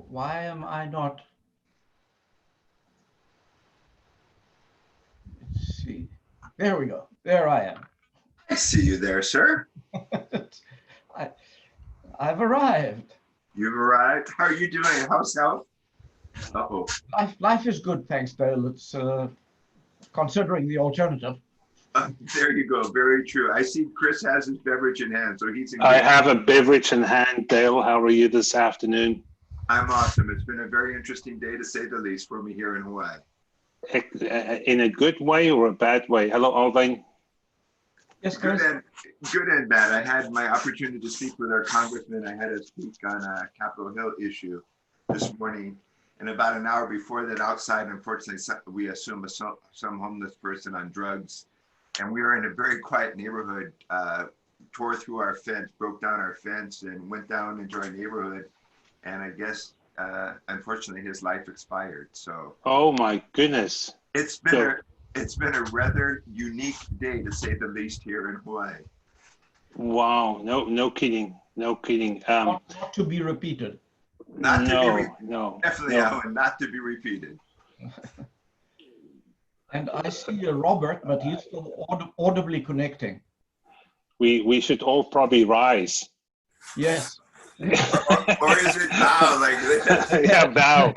Why am I not? Let's see. There we go. There I am. I see you there, sir. I've arrived. You've arrived. How are you doing? How's health? Uh-oh. Life is good, thanks, Dale. It's considering the alternative. There you go. Very true. I see Chris has his beverage in hand, so he's in I have a beverage in hand. Dale, how are you this afternoon? I'm awesome. It's been a very interesting day, to say the least, for me here in Hawaii. In a good way or a bad way? Hello, Alvin. Yes, Chris. Good and bad. I had my opportunity to speak with our congressman. I had to speak on a Capitol Hill issue this morning. And about an hour before that, outside, unfortunately, we assume some homeless person on drugs. And we were in a very quiet neighborhood, tore through our fence, broke down our fence, and went down into our neighborhood. And I guess, unfortunately, his life expired. So. Oh my goodness! It's been a rather unique day, to say the least, here in Hawaii. Wow! No kidding! No kidding. Not to be repeated. No. Definitely, Alan, not to be repeated. And I see Robert, but he's still audibly connecting. We should all probably rise. Yes. or is it bow like this? Yeah, bow.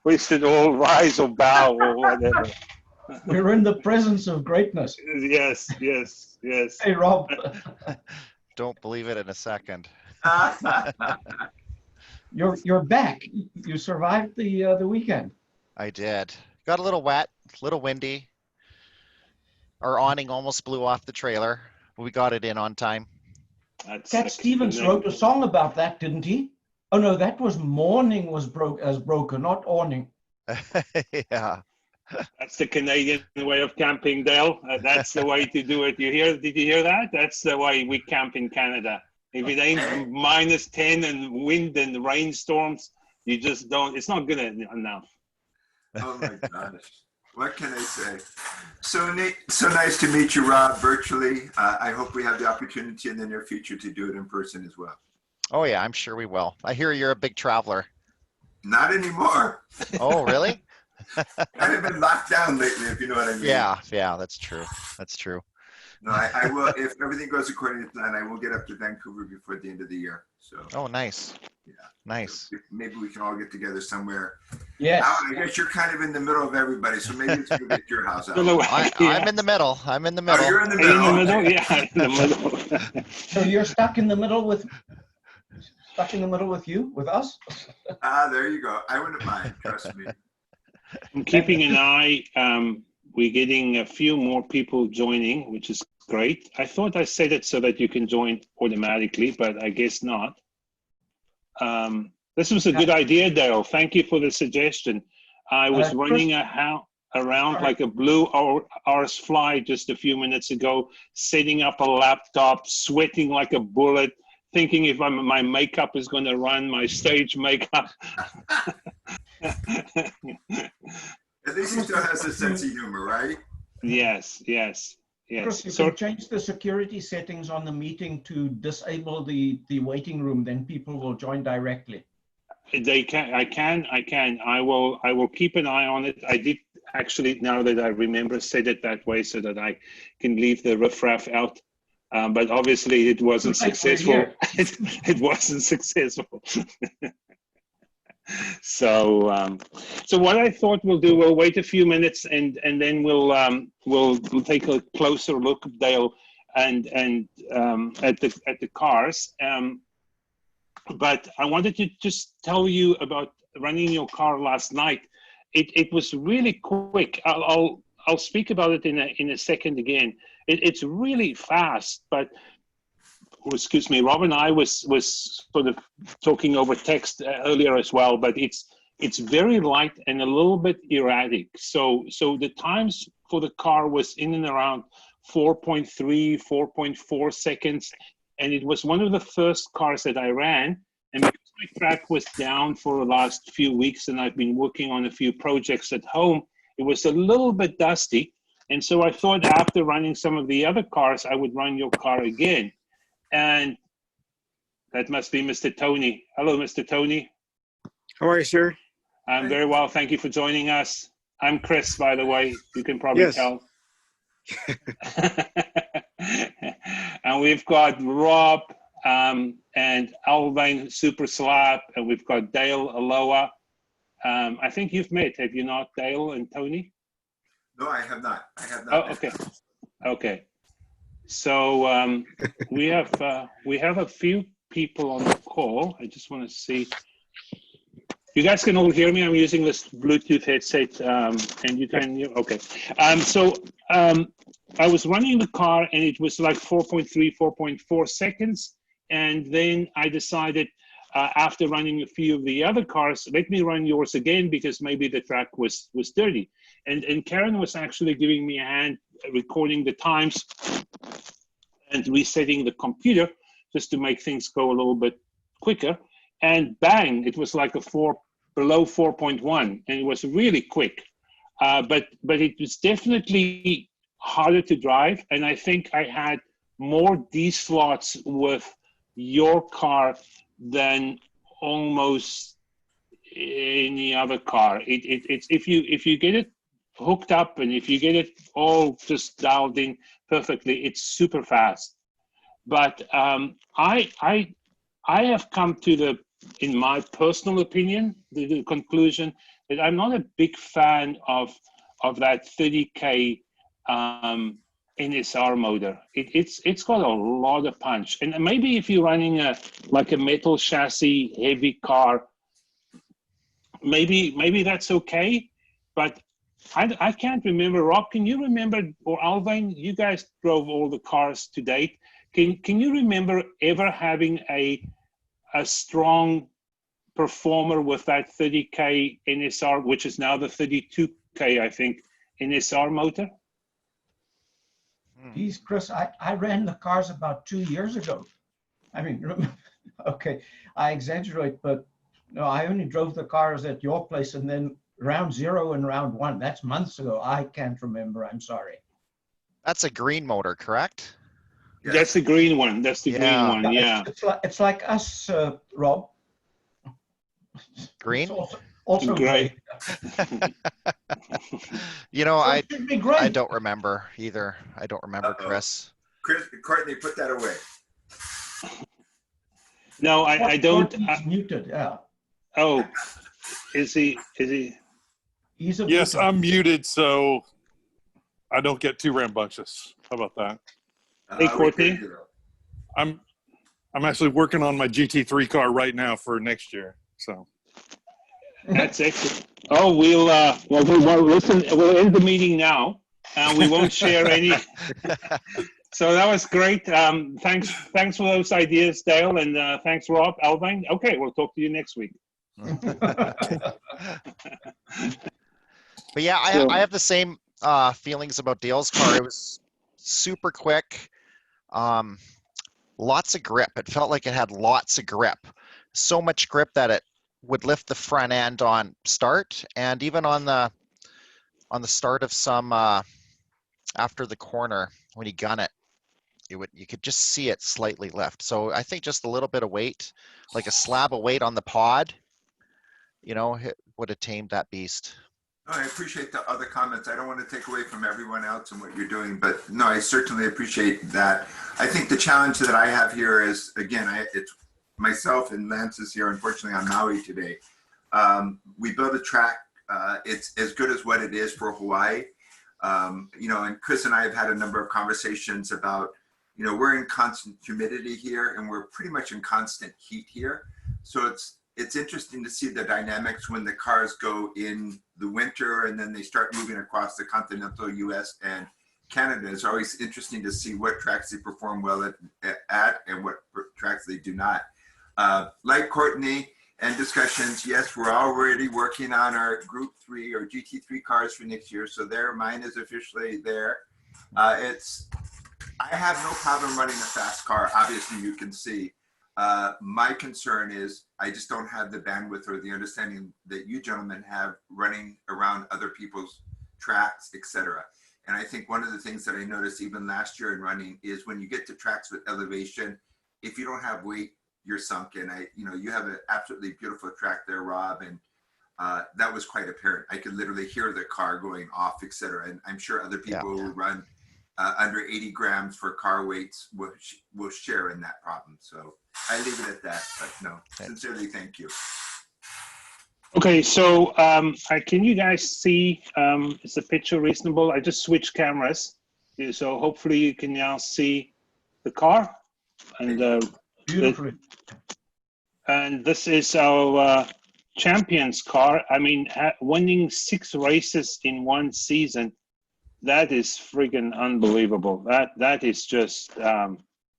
We should all rise or bow or whatever. We're in the presence of greatness. Yes. Hey, Rob. Don't believe it in a second. You're back. You survived the weekend. I did. Got a little wet, a little windy. Our awning almost blew off the trailer. We got it in on time. Cat Stevens wrote a song about that, didn't he? Oh no, that was morning was broken, not awning. Yeah. That's the Canadian way of camping, Dale. That's the way to do it. Did you hear that? That's the way we camp in Canada. If it ain't -10 and wind and rainstorms, you just don't. It's not good enough. Oh my gosh. What can I say? So neat, so nice to meet you, Rob, virtually. I hope we have the opportunity in the near future to do it in person as well. Oh yeah, I'm sure we will. I hear you're a big traveler. Not anymore. Oh, really? I've been locked down lately, if you know what I mean. Yeah, that's true. That's true. No, I will, if everything goes according to plan, I will get up to Vancouver before the end of the year. So. Oh, nice. Yeah. Nice. So maybe we can all get together somewhere. Yes. Alan, I guess you're kind of in the middle of everybody, so maybe it's good at your house. I'm in the middle. I'm in the middle. Oh, you're in the middle. In the middle? Yeah, in the middle. So you're stuck in the middle with us? There you go. I wouldn't mind, trust me. I'm keeping an eye. We're getting a few more people joining, which is great. I thought I said it so that you can join automatically, but I guess not. This was a good idea, Dale. Thank you for the suggestion. I was running around like a blue arse fly just a few minutes ago, setting up a laptop, sweating like a bullet, thinking if my makeup is going to run, my stage makeup. At least he still has a sense of humor, right? Yes. Chris, you can change the security settings on the meeting to disable the waiting room, then people will join directly. They can. I can. I will keep an eye on it. I did actually, now that I remember, set it that way so that I can leave the riffraff out. But obviously, it wasn't successful. It wasn't successful. So what I thought we'll do, we'll wait a few minutes and then we'll take a closer look, Dale, and at the cars. But I wanted to just tell you about running your car last night. It was really quick. I'll speak about it in a second again. It's really fast, but. Excuse me, Rob and I was sort of talking over text earlier as well, but it's very light and a little bit erratic. So the times for the car was in and around 4.3, 4.4 seconds, and it was one of the first cars that I ran. And because my track was down for the last few weeks, and I've been working on a few projects at home, it was a little bit dusty. And so I thought after running some of the other cars, I would run your car again. And that must be Mr. Tony. Hello, Mr. Tony. How are you, sir? I'm very well. Thank you for joining us. I'm Chris, by the way. You can probably Yes. tell. And we've got Rob and Alvin Super Slap, and we've got Dale Aloha. I think you've met, have you not, Dale and Tony? No, I have not. I have not. Oh, okay. Okay. So we have a few people on the call. I just want to see. You guys can all hear me. I'm using this Bluetooth headset, and you can hear. Okay. So I was running the car, and it was like 4.3, 4.4 seconds, and then I decided, after running a few of the other cars, let me run yours again because maybe the track was dirty. And Karen was actually giving me a hand recording the times and resetting the computer just to make things go a little bit quicker. And bang, it was like below 4.1, and it was really quick. But it was definitely harder to drive, and I think I had more D slots with your car than almost any other car. It's if you get it hooked up and if you get it all just dialed in perfectly, it's super fast. But I have come to in my personal opinion, the conclusion that I'm not a big fan of that 30K NSR motor. It's got a lot of punch, and maybe if you're running like a metal chassis heavy car, maybe that's okay. But I can't remember. Rob, can you remember, or Alvin? You guys drove all the cars to date. Can you remember ever having a strong performer with that 30K NSR, which is now the 32K, I think, NSR motor? Geez, Chris, I ran the cars about 2 years ago. I mean, okay, I exaggerate, but no, I only drove the cars at your place, and then round 0 and round 1. That's months ago. I can't remember. I'm sorry. That's a green motor, correct? Yeah. That's the green one. That's the green one. Yeah, Yeah. it's like us, Rob. Green? It's also Gray. You know, So it should be great. I don't remember either. I don't remember, Uh-oh. Chris. Courtney, put that away. No, I don't. He's muted. Yeah. Oh, is he? He's a Yes, muted. I'm muted, so I don't get too rambunctious. How about that? Hey, We Courtney. figured it out. I'm actually working on my GT3 car right now for next year. So That's excellent. Oh, we'll listen. We'll end the meeting now, and we won't share any. So that was great. Thanks for those ideas, Dale, and thanks, Rob, Alvin. Okay, we'll talk to you next week. But yeah, I have the same feelings about Dale's car. It was super quick, lots of grip. It felt like it had lots of grip, so much grip that it would lift the front end on start, and even on the start of some after the corner when you gun it, you could just see it slightly lift. So I think just a little bit of weight, like a slab of weight on the pod, would have tamed that beast. No, I appreciate the other comments. I don't want to take away from everyone else and what you're doing, but no, I certainly appreciate that. I think the challenge that I have here is, again, it's myself and Lance is here, unfortunately, on Maui today. We built a track. It's as good as what it is for Hawaii. And Chris and I have had a number of conversations about, we're in constant humidity here and we're pretty much in constant heat here. So it's interesting to see the dynamics when the cars go in the winter and then they start moving across the continental US and Canada. It's always interesting to see what tracks they perform well at and what tracks they do not. Like Courtney and discussions, yes, we're already working on our Group 3 or GT3 cars for next year. So mine is officially there. I have no problem running a fast car. Obviously, you can see. My concern is I just don't have the bandwidth or the understanding that you gentlemen have running around other people's tracks, etc. And I think one of the things that I noticed even last year in running is when you get to tracks with elevation, if you don't have weight you're sunken. You have an absolutely beautiful track there, Rob, and that was quite apparent. I could literally hear the car going off, etc. And I'm sure other people who run under 80 grams for car weights will share in that problem. So I leave it at that. But no, sincerely, thank you. Okay, so can you guys see, is the picture reasonable? I just switched cameras, so hopefully you can now see the car. And beautifully. And this is our champions car. I mean, winning 6 races in one season, that is friggin' unbelievable. That is just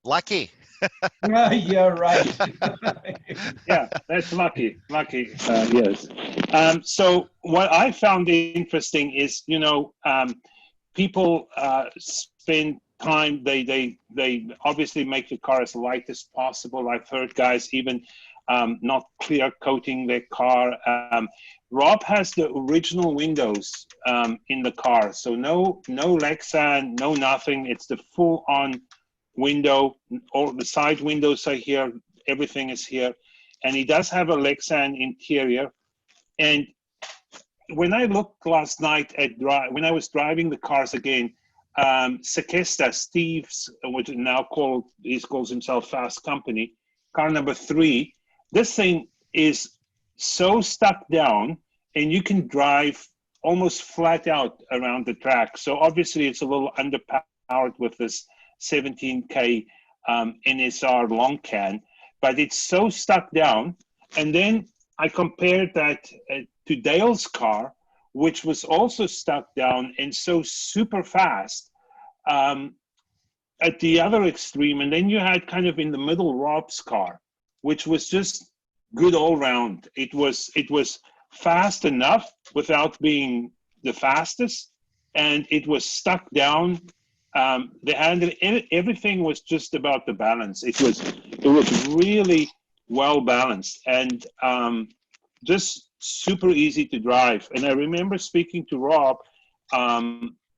Lucky. Yeah, right. yeah, that's lucky. Yes. So what I found interesting is, people spend time. They obviously make the car as light as possible. I've heard guys even not clear coating their car. Rob has the original windows in the car, so no Lexan, no nothing. It's the full on window. All the side windows are here. Everything is here, and he does have a Lexan interior. And when I looked last night at when I was driving the cars again, Sekesta, Steve's, which is now he calls himself Fast Company, car number 3. This thing is so stuck down, and you can drive almost flat out around the track. So obviously it's a little underpowered with this 17K NSR long can, but it's so stuck down. And then I compared that to Dale's car, which was also stuck down and so super fast at the other extreme. And then you had kind of in the middle Rob's car, which was just good all round. It was fast enough without being the fastest, and it was stuck down. The handle, everything was just about the balance. It was really well balanced and just super easy to drive. And I remember speaking to Rob,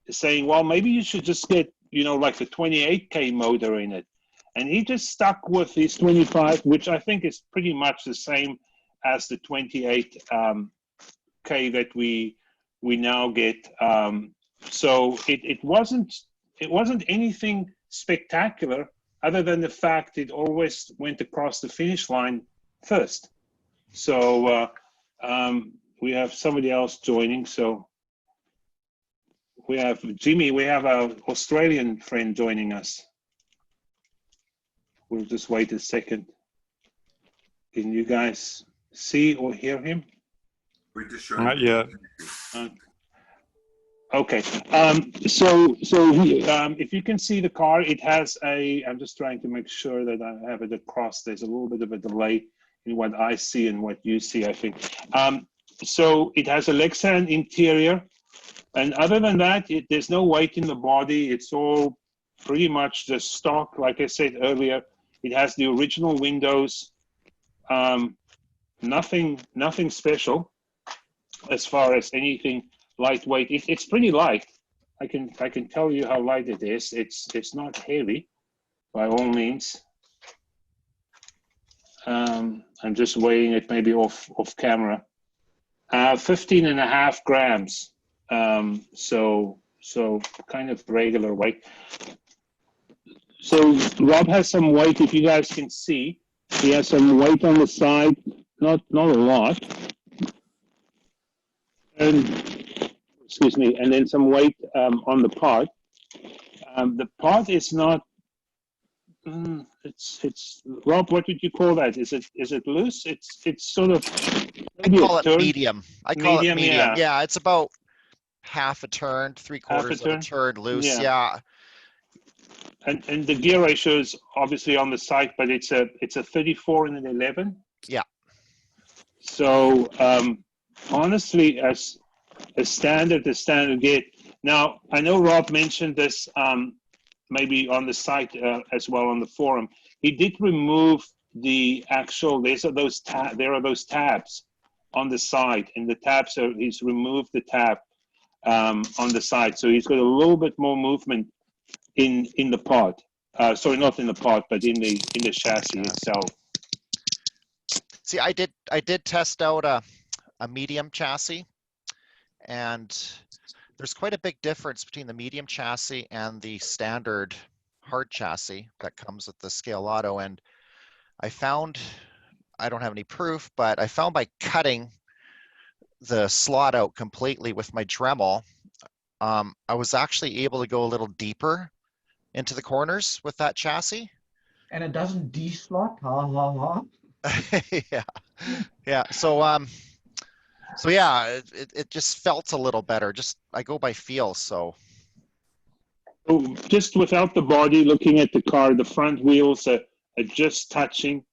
saying, well, maybe you should just get, like a 28K motor in it. And he just stuck with his 25, which I think is pretty much the same as the 28K that we now get. So it wasn't anything spectacular, other than the fact it always went across the finish line first. So we have somebody else joining. So we have Jimmy, we have our Australian friend joining us. We'll just wait a second. Can you guys see or hear him? We're just showing. Not yet. Okay. So if you can see the car, it has I'm just trying to make sure that I have it across. There's a little bit of a delay in what I see and what you see, I think. So it has a Lexan interior. And other than that, there's no weight in the body. It's all pretty much the stock. Like I said earlier, it has the original windows. Nothing special as far as anything lightweight. It's pretty light. I can tell you how light it is. It's not heavy by all means. I'm just weighing it maybe off camera. 15.5 grams. So kind of regular weight. So Rob has some weight, if you guys can see. He has some weight on the side, not a lot. And excuse me, and then some weight on the part. The part is not. It's Rob. What would you call that? Is it loose? It's sort of. I call it medium. I call it medium. Yeah. It's about half a turn, 3/4 of a turn loose. Yeah. And the gear ratio is obviously on the site, but it's a 34 and an 11. Yeah. So honestly, as standard get. Now I know Rob mentioned this maybe on the site as well on the forum. He did remove the actual. There are those tabs on the side, and the tabs he's removed the tab on the side, so he's got a little bit more movement in the pod. Sorry, not in the pod, but in the chassis itself. See, I did test out a medium chassis, and there's quite a big difference between the medium chassis and the standard hard chassis that comes with the Scale Auto. And I found, I don't have any proof, but I found by cutting the slot out completely with my Dremel, I was actually able to go a little deeper into the corners with that chassis. And it doesn't de-slot, ha, ha, ha. Yeah, yeah. So yeah, it just felt a little better. Just I go by feel. So Oh, just without the body, looking at the car, the front wheels are just touching,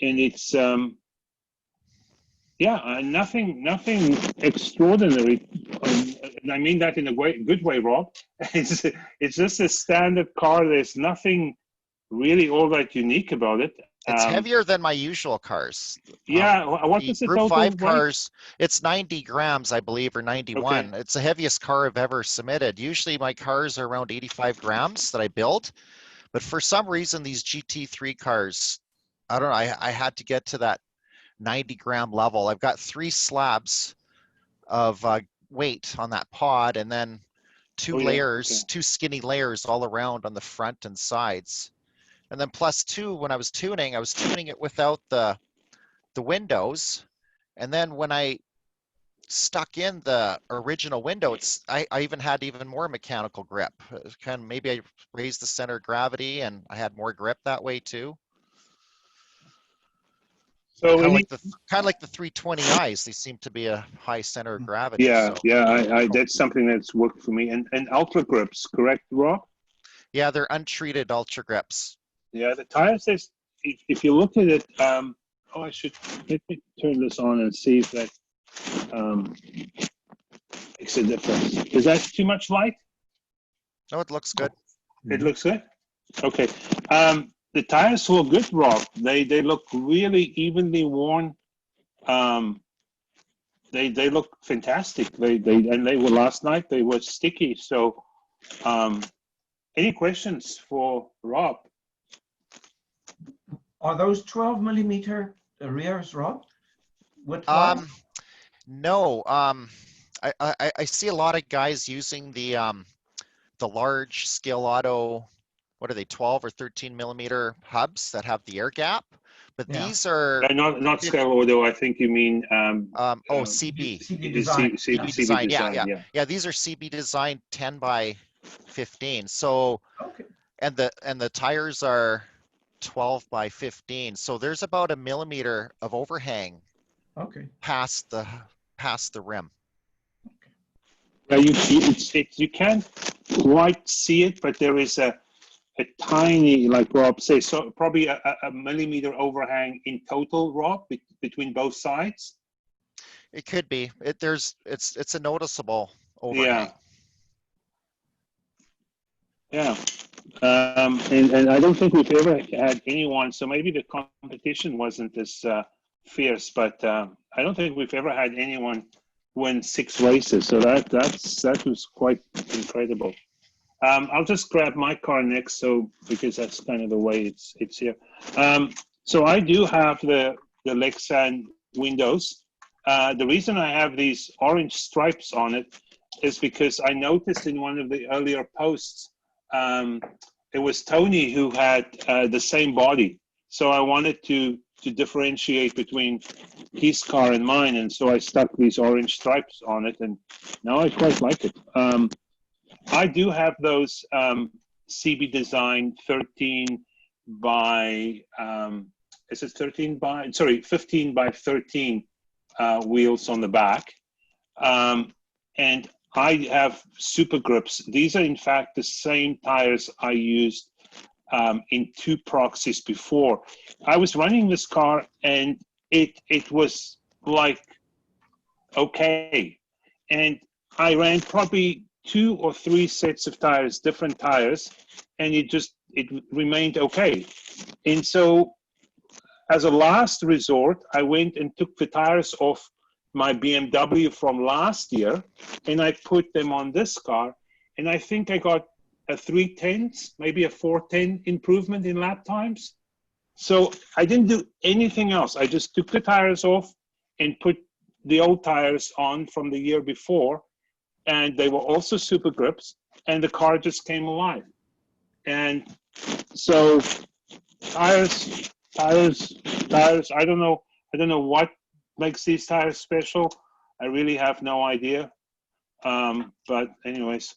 and it's yeah, nothing extraordinary. And I mean that in a good way, Rob. It's just a standard car. There's nothing really all that unique about it. it's heavier than my usual cars. Yeah, what The is the Group total 5 weight? cars, it's 90 grams, I believe, or 91. Okay. It's the heaviest car I've ever submitted. Usually my cars are around 85 grams that I build, but for some reason these GT3 cars, I don't know, I had to get to that 90 gram level. I've got 3 slabs of weight on that pod, and then 2 Oh, yeah, layers, okay. 2 skinny layers all around on the front and sides. And then plus 2, when I was tuning it without the windows. And then when I stuck in the original window, I even had even more mechanical grip. Kind of maybe I raised the center of gravity and I had more grip that way too. So Kind of like the 320i's. They seem to be a high center of gravity. yeah, So. yeah, that's something that's worked for me. And ultra grips, correct, Rob? Yeah, they're untreated ultra grips. Yeah, the tires. If you look at it, oh, let me turn this on and see if that makes a difference. Is that too much light? No, it looks good. It looks good. Okay. The tires look good, Rob. They look really evenly worn. They look fantastic. They were last night. They were sticky. So, any questions for Rob? Are those 12 millimeter rears, Rob? Width wise? No. I see a lot of guys using the large Scale Auto. What are they, 12 or 13 millimeter hubs that have the air gap? But Yeah. these are Not Scale Auto. I think you mean CB. CB design. CB design. Yeah. These are CB design 10 by 15. So, Okay. and the tires are 12 by 15. So there's about a millimeter of overhang Okay. past the rim. Yeah, you can't quite see it, but there is a tiny, like Rob says, so probably a millimeter overhang in total, Rob, between both sides. It could be. It's a noticeable overhang. Yeah. And I don't think we've ever had anyone, so maybe the competition wasn't as fierce, but I don't think we've ever had anyone win 6 races. So that was quite incredible. I'll just grab my car next, because that's kind of the way it's here. So I do have the Lexan windows. The reason I have these orange stripes on it is because I noticed in one of the earlier posts, it was Tony who had the same body. So I wanted to differentiate between his car and mine, and so I stuck these orange stripes on it, and now I quite like it. I do have those CB Design 15 by 13 by 13 wheels on the back. And I have super grips. These are in fact the same tires I used in 2 proxies before. I was running this car and it was like, okay. And I ran probably 2 or 3 sets of tires, different tires, and it remained okay. And so as a last resort, I went and took the tires off my BMW from last year, and I put them on this car, and I think I got a 3/10, maybe a 4/10 improvement in lap times. So I didn't do anything else. I just took the tires off and put the old tires on from the year before, and they were also super grips, and the car just came alive. And so tires. I don't know what makes these tires special. I really have no idea. But anyways,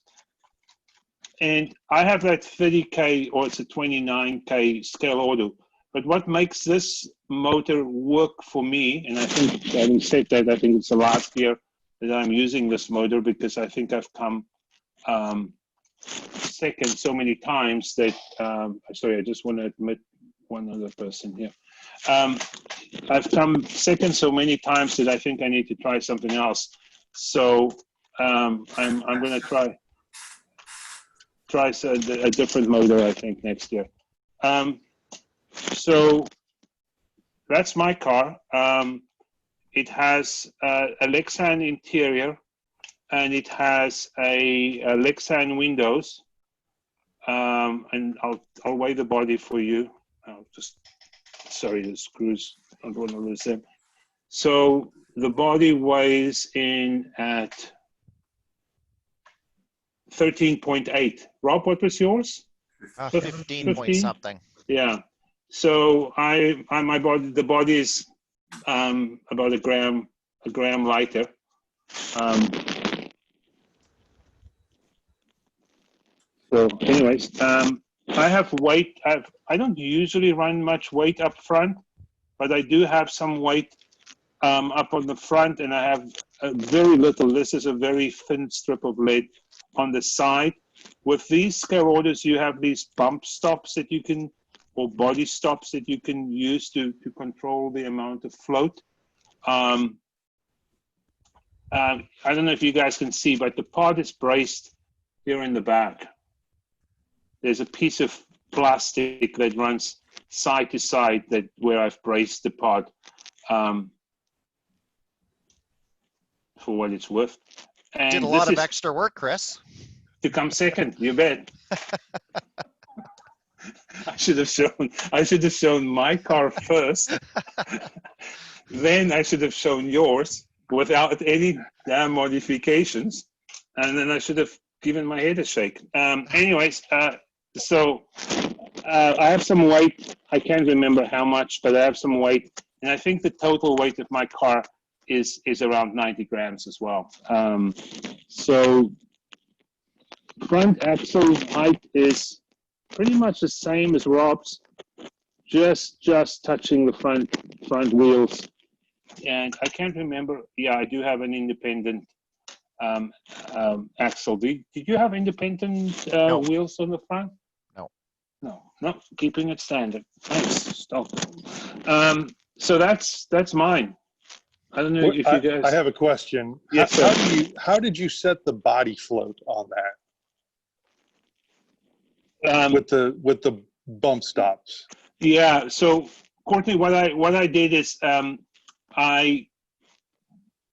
and I have that 30K, or it's a 29K scale auto. But what makes this motor work for me, and I think, having said that, I think it's the last year that I'm using this motor, because I think I've come second so many times that, sorry, I just want to admit one other person here. I've come second so many times that I think I need to try something else. So I'm going to try a different motor, I think, next year. So that's my car. It has a Lexan interior, and it has a Lexan windows. And I'll weigh the body for you. I'll just, sorry, the screws, I don't want to lose them. So the body weighs in at 13.8. Rob, what was yours? 15 point something. Yeah. So the body is about a gram lighter. So anyways, I have weight. I don't usually run much weight up front, but I do have some weight up on the front, and I have very little. This is a very thin strip of lead on the side. With these scale orders, you have these bump stops that you can, or body stops that you can use to control the amount of float. I don't know if you guys can see, but the pod is braced here in the back. There's a piece of plastic that runs side to side where I've braced the pod, for what it's worth. And did a lot of extra work, Chris. To come second, you bet. I should have shown my car first. Then I should have shown yours without any damn modifications, and then I should have given my head a shake. Anyways, so I have some weight. I can't remember how much, but I have some weight, and I think the total weight of my car is around 90 grams as well. So front axle height is pretty much the same as Rob's, just touching the front wheels. And I can't remember. Yeah, I do have an independent axle. Did you have independent No. wheels on the front? No, keeping it standard. Nice. Stop. So that's mine. I don't know if you guys. I have a question. Yes, sir. How did you set the body float on that? With the bump stops. Yeah. So Courtney, what I did is I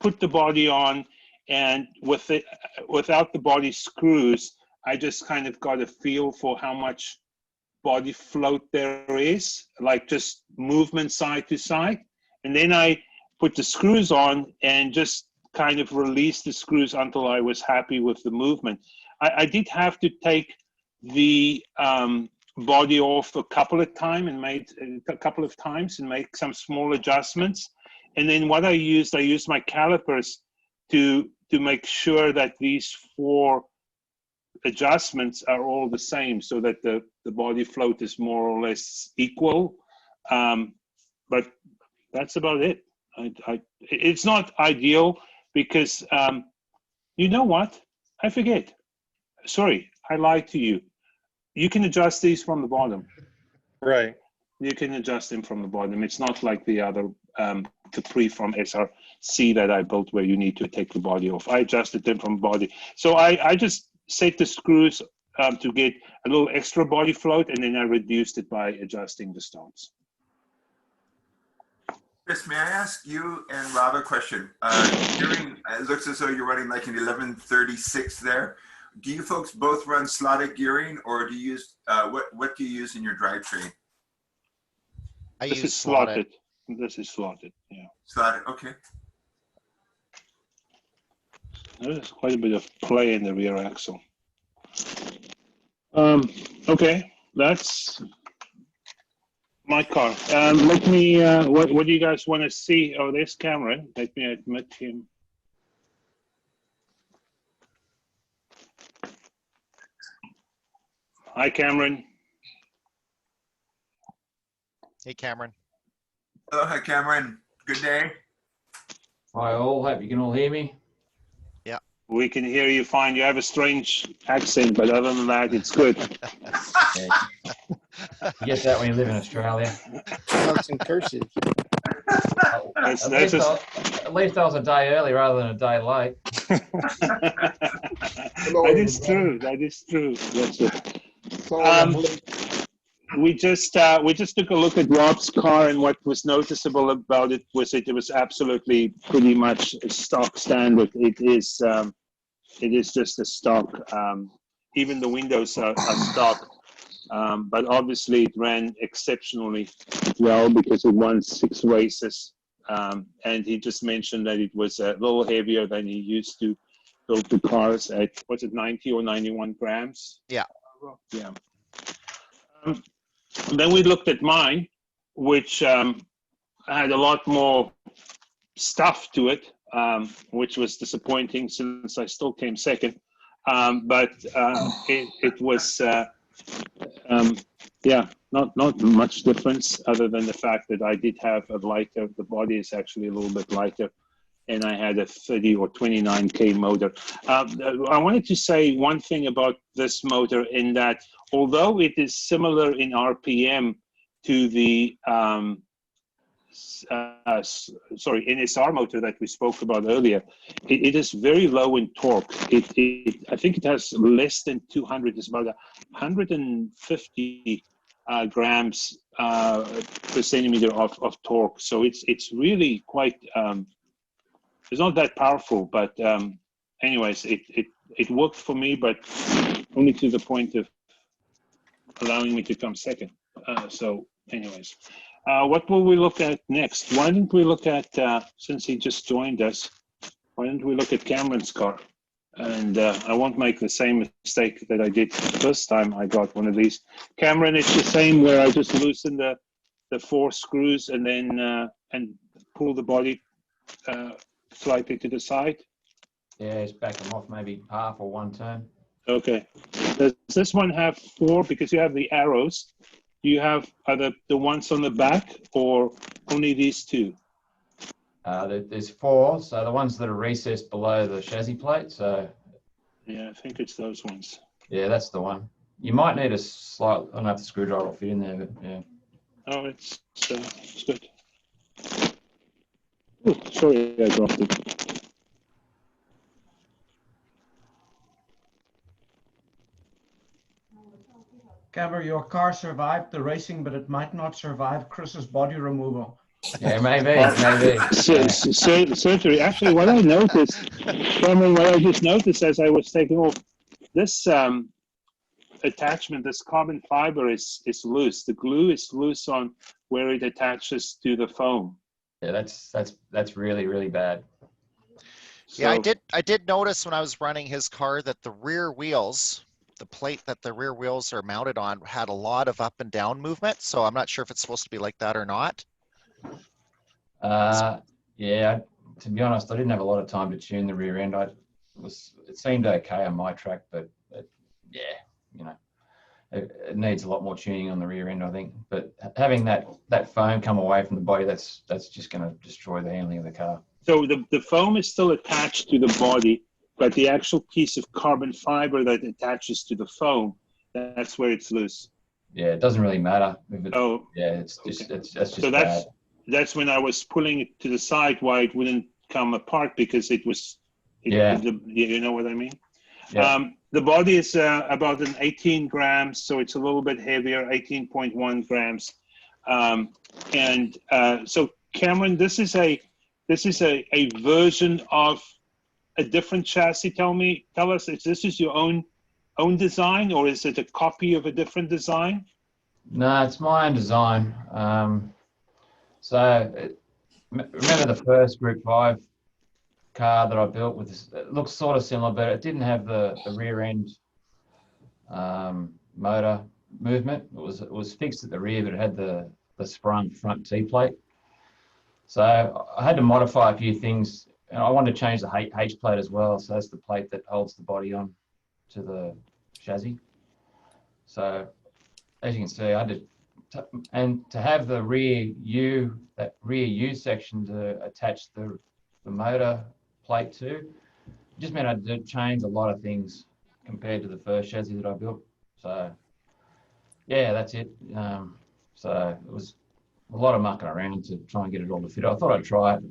put the body on, and without the body screws, I just kind of got a feel for how much body float there is, like just movement side to side. And then I put the screws on and just kind of released the screws until I was happy with the movement. I did have to take the body off a couple of times and make some small adjustments. And then what I used my calipers to make sure that these 4 adjustments are all the same, so that the body float is more or less equal. But that's about it. It's not ideal because you know what? I forget. Sorry, I lied to you. You can adjust these from the bottom. Right. You can adjust them from the bottom. It's not like the other Capri from SRC that I built where you need to take the body off. I adjusted them from the body. So I just set the screws to get a little extra body float, and then I reduced it by adjusting the stops. Chris, may I ask you and Rob a question? It looks as though you're running like an 1136 there. Do you folks both run slotted gearing, or do you use what do you use in your drivetrain? I This use is slotted. This is slotted. Yeah. Slotted. Okay. There's quite a bit of play in the rear axle. Okay, that's my car. Let me. What do you guys want to see? Oh, there's Cameron. Let me admit him. Hi, Cameron. Hey, Cameron. Hello, hi, Cameron. Good day. Hi all, hope you can all hear me. We can hear you fine. You have a strange accent, but other than that, it's good. Yeah. You get that when you live in Australia. Marks and curses. That's At least I was a day early rather than a day late. That is true. That is true. That's it. We just took a look at Rob's car, and what was noticeable about it was it was absolutely pretty much stock standard. It is just a stock. Even the windows are stock, but obviously it ran exceptionally well because it won 6 races. And he just mentioned that it was a little heavier than he used to build the cars at. Was it 90 or 91 grams? Yeah. Yeah. Then we looked at mine, which had a lot more stuff to it, which was disappointing since I still came second. But it was, yeah, not much difference other than the fact that I did have a lighter. The body is actually a little bit lighter, and I had a 30 or 29K motor. I wanted to say one thing about this motor in that although it is similar in RPM to the NSR motor that we spoke about earlier, it is very low in torque. I think it has less than 200. It's about 150 grams per centimeter of torque. So it's really quite. It's not that powerful, but anyways, it worked for me, but only to the point of allowing me to come second. So anyways, what will we look at next? Why don't we look at, since he just joined us, why don't we look at Cameron's car? And I won't make the same mistake that I did the first time I got one of these. Cameron, it's the same where I just loosen the 4 screws and then and pull the body slightly to the side. Yeah, just back them off maybe half or 1 turn. Okay. Does this one have 4? Because you have the arrows. Do you have the ones on the back or only these 2? There's 4, so the ones that are recessed below the chassis plate. So Yeah, I think it's those ones. yeah, that's the one. You might need a slight. I don't know if the screwdriver will fit in there, but yeah. Oh, it's good. Oh, sorry, I dropped it. Cameron, your car survived the racing, but it might not survive Chris's body removal. Yeah, maybe. Certainly. Actually, what I noticed, Cameron, what I just noticed as I was taking off, this attachment, this carbon fiber is loose. The glue is loose on where it attaches to the foam. Yeah, that's really, really bad. Yeah, So, I did notice when I was running his car that the rear wheels, the plate that the rear wheels are mounted on, had a lot of up and down movement. So I'm not sure if it's supposed to be like that or not. Yeah, to be honest, I didn't have a lot of time to tune the rear end. It seemed okay on my track, but yeah, you know, it needs a lot more tuning on the rear end, I think. But having that foam come away from the body, that's just going to destroy the handling of the car. So the foam is still attached to the body, but the actual piece of carbon fiber that attaches to the foam, that's where it's loose. Yeah, it doesn't really matter. Oh, yeah, it's just okay. that's just So bad. that's when I was pulling it to the side why it wouldn't come apart because it was. Yeah. You know what I mean? Yeah. The body is about an 18 grams, so it's a little bit heavier, 18.1 grams. And so Cameron, this is a version of a different chassis. Tell us if this is your own design or is it a copy of a different design? No, it's my own design. So remember the first Group 5 car that I built with this, it looks sort of similar, but it didn't have the rear end motor movement. It was fixed at the rear, but it had the sprung front T-plate. So I had to modify a few things, and I wanted to change the H plate as well. So that's the plate that holds the body on to the chassis. So as you can see, I had to have the rear U, that rear U section to attach the motor plate to, just meant I had to change a lot of things compared to the first chassis that I built. So yeah, that's it. So it was a lot of mucking around to try and get it all to fit. I thought I'd try it.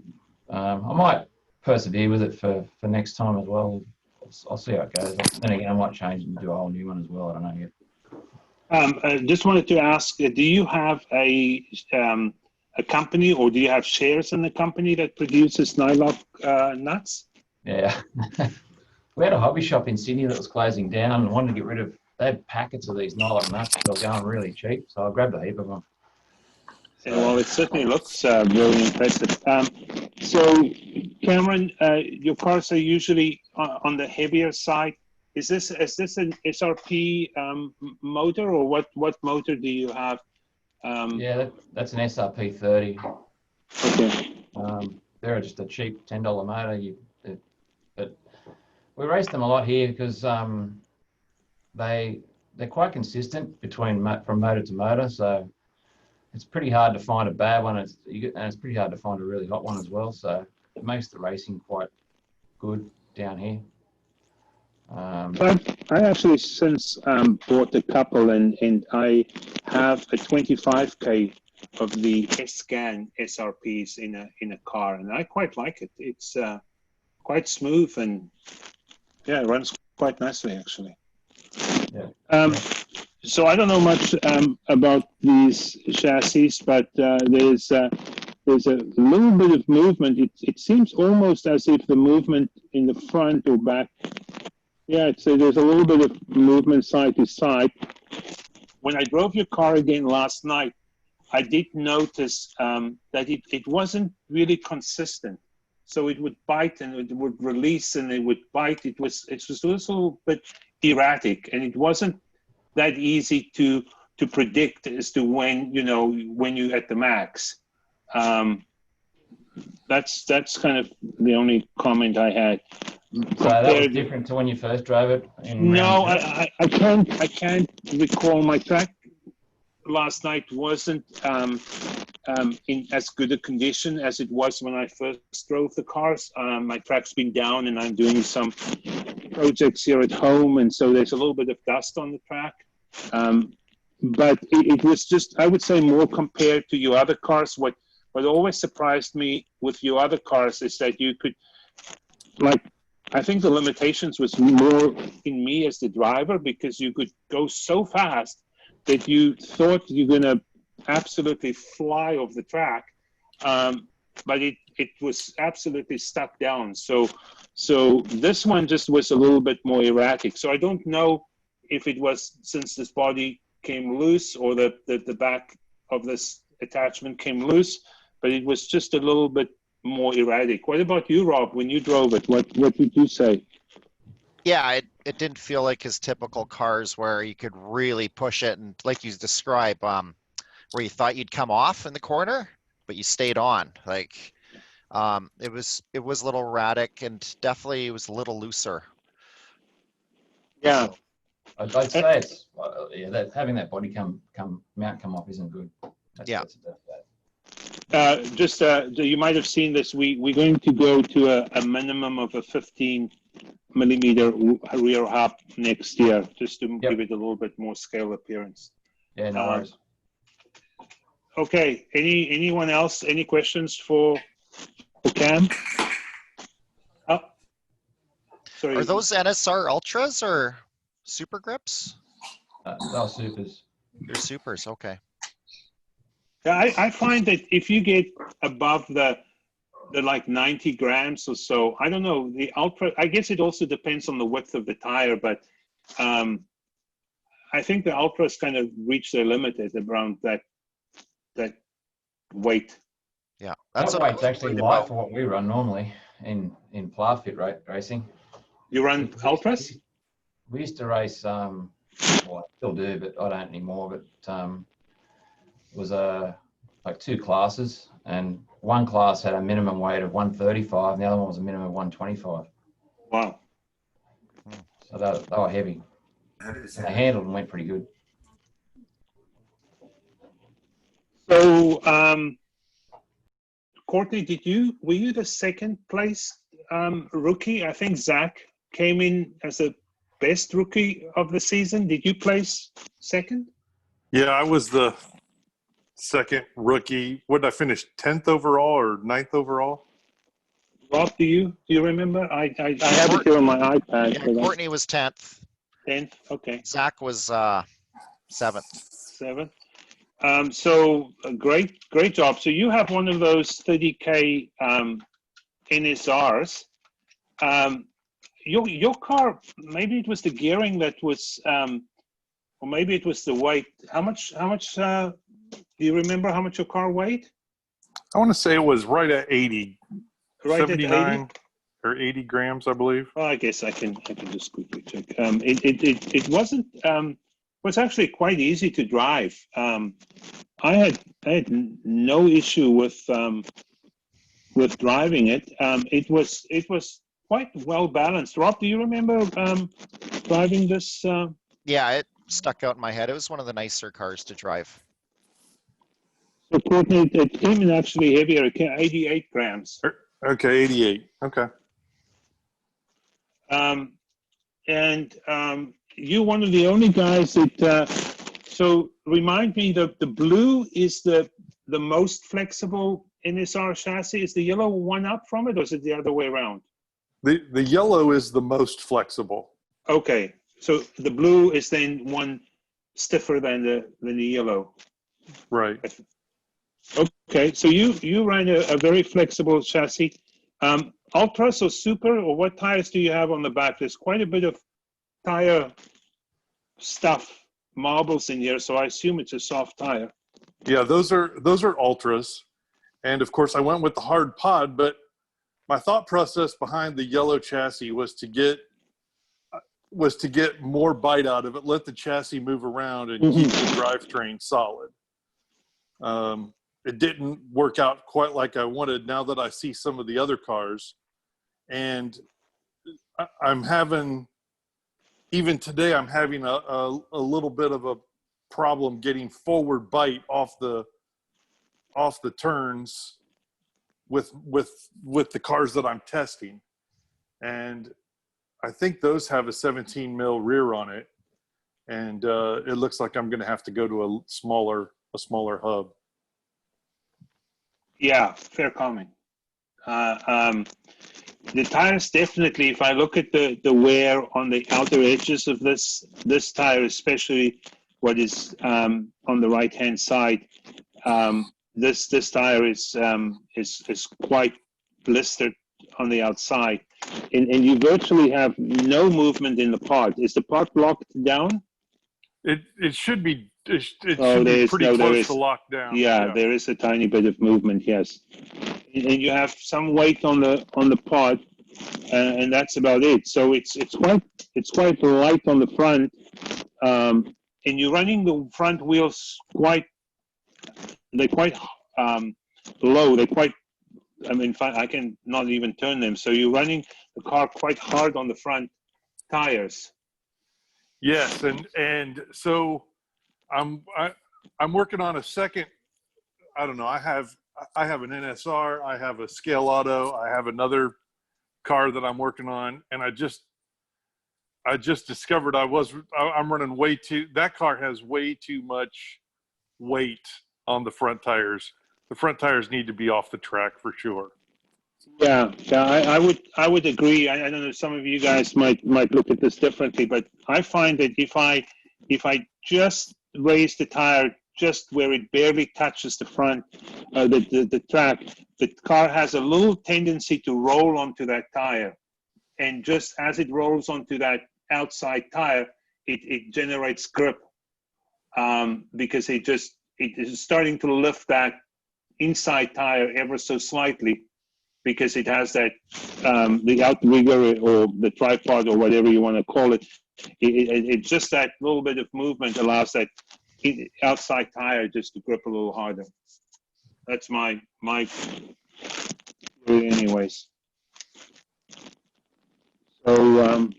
I might persevere with it for next time as well. I'll see how it goes. Then again, I might change and do a whole new one as well. I don't know yet. I just wanted to ask, do you have a company, or do you have shares in the company that produces Nylock nuts? Yeah. We had a hobby shop in Sydney that was closing down and wanted to get rid of, they had packets of these Nylock nuts. They were going really cheap. So I grabbed a heap of them. Yeah, well, it certainly looks very impressive. So, Cameron, your cars are usually on the heavier side. Is this an SRP motor, or what motor do you have? Yeah, that's an SRP 30. Okay. They're just a cheap $10 motor. But we race them a lot here because they're quite consistent from motor to motor. So it's pretty hard to find a bad one, and it's pretty hard to find a really hot one as well. So it makes the racing quite good down here. I actually since bought a couple, and I have a 25K of the S-Scan SRPs in a car, and I quite like it. It's quite smooth, and yeah, it runs quite nicely actually. Yeah. So I don't know much about these chassis, but there's a little bit of movement. It seems almost as if the movement in the front or back. Yeah, so there's a little bit of movement side to side. When I drove your car again last night, I did notice that it wasn't really consistent. So it would bite and it would release and it would bite. It was a little bit erratic, and it wasn't that easy to predict as to when you're at the max. That's kind of the only comment I had. So that was different to when you first drove it? No, I can't recall. My track last night wasn't in as good a condition as it was when I first drove the cars. My track's been down, and I'm doing some projects here at home, and so there's a little bit of dust on the track. But it was just, I would say, more compared to your other cars. What always surprised me with your other cars is that you could, I think the limitations was more in me as the driver, because you could go so fast that you thought you're going to absolutely fly off the track, but it was absolutely stuck down. So this one just was a little bit more erratic. So I don't know if it was since this body came loose or the back of this attachment came loose, but it was just a little bit more erratic. What about you, Rob? When you drove it, what did you say? Yeah, it didn't feel like his typical cars where you could really push it, and like you describe, where you thought you'd come off in the corner, but you stayed on. Like it was a little erratic, and definitely it was a little looser. Yeah, so, I'd say it's having that body mount come off isn't good. That's you might have seen this. We're going to go to a minimum of a 15 millimeter rear hub next year, just to give it a little bit more scale appearance. Yeah, no worries. Okay. Anyone else? Any questions for Cam? Oh, sorry. Are those NSR Ultras or Super Grips? They're supers. They're supers. Okay. Yeah, I find that if you get above the like 90 grams or so, I don't know, the Ultra, I guess it also depends on the width of the tire, but I think the Ultras kind of reach their limit at around that weight. That's that what I'm weight's actually worried light about. for what we run normally in Playfit racing. You run ultras? We used to race, well, I still do, but I don't anymore. But it was like two classes, and one class had a minimum weight of 135, and the other one was a minimum of 125. Wow. So they were heavy. That is And they handled and went pretty good. So, Courtney, were you the second place rookie? I think Zach came in as the best rookie of the season. Did you place second? Yeah, I was the second rookie. What did I finish? 10th overall or 9th overall? Rob, do you remember? I have it here on my iPad. Yeah, Courtney was 10th. 10th. Okay. Zach was 7th. 7th. So great job. So you have one of those 30K NSRs. Your car, maybe it was the gearing that was, or maybe it was the weight. How much? Do you remember how much your car weighed? I want to say it was right at 80, Right 79 at 80? or 80 grams, I believe. Well, I guess I can just quickly check. It wasn't. Was actually quite easy to drive. I had no issue with driving it. It was quite well balanced. Rob, do you remember driving this? Yeah, it stuck out in my head. It was one of the nicer cars to drive. So Courtney, it came in actually heavier. It came 88 grams. Okay, 88. Okay. And you're one of the only guys that. So remind me, the blue is the most flexible NSR chassis. Is the yellow one up from it, or is it the other way around? The yellow is the most flexible. Okay, so the blue is then one stiffer than the yellow. Right. Okay, so you ran a very flexible chassis. Ultras or Super, or what tires do you have on the back? There's quite a bit of tire stuff, marbles in here, so I assume it's a soft tire. Yeah, those are ultras, and of course I went with the hard pod. But my thought process behind the yellow chassis was to get more bite out of it, let the chassis move around, and keep the drivetrain solid. It didn't work out quite like I wanted. Now that I see some of the other cars, and I'm having. Even today, I'm having a little bit of a problem getting forward bite off the turns with the cars that I'm testing, and I think those have a 17 mil rear on it, and it looks like I'm going to have to go to a smaller hub. Yeah, fair comment. The tires definitely, if I look at the wear on the outer edges of this tire, especially what is on the right hand side, this tire is quite blistered on the outside, and you virtually have no movement in the pod. Is the pod locked down? It should be. It should Oh, be pretty close to lockdown. Yeah, there is a tiny bit of movement. Yes, and you have some weight on the pod, and that's about it. So it's quite light on the front, and you're running the front wheels quite low. They're quite. I mean, I can not even turn them. So you're running the car quite hard on the front tires. Yes, and so I'm working on a second. I don't know. I have an NSR. I have a Scale Auto. I have another car that I'm working on, and I just discovered I'm running way too. That car has way too much weight on the front tires. The front tires need to be off the track for sure. Yeah, I would agree. I don't know. Some of you guys might look at this differently, but I find that if I just raise the tire just where it barely touches the front, the track, the car has a little tendency to roll onto that tire, and just as it rolls onto that outside tire, it generates grip because it is starting to lift that inside tire ever so slightly, because it has that the outrigger or the tripod or whatever you want to call it. It's just that little bit of movement allows that outside tire just to grip a little harder. That's my anyways. So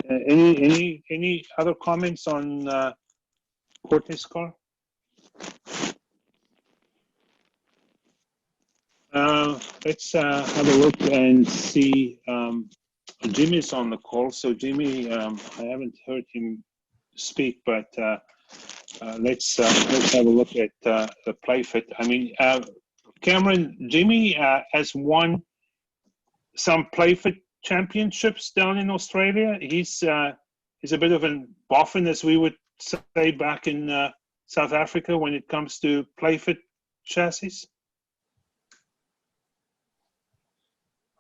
any other comments on Courtney's car? Let's have a look and see. Jimmy's on the call, so Jimmy, I haven't heard him speak, but let's have a look at the playfit. I mean, Cameron, Jimmy has won some playfit championships down in Australia. He's a bit of a boffin, as we would say back in South Africa, when it comes to playfit chassis.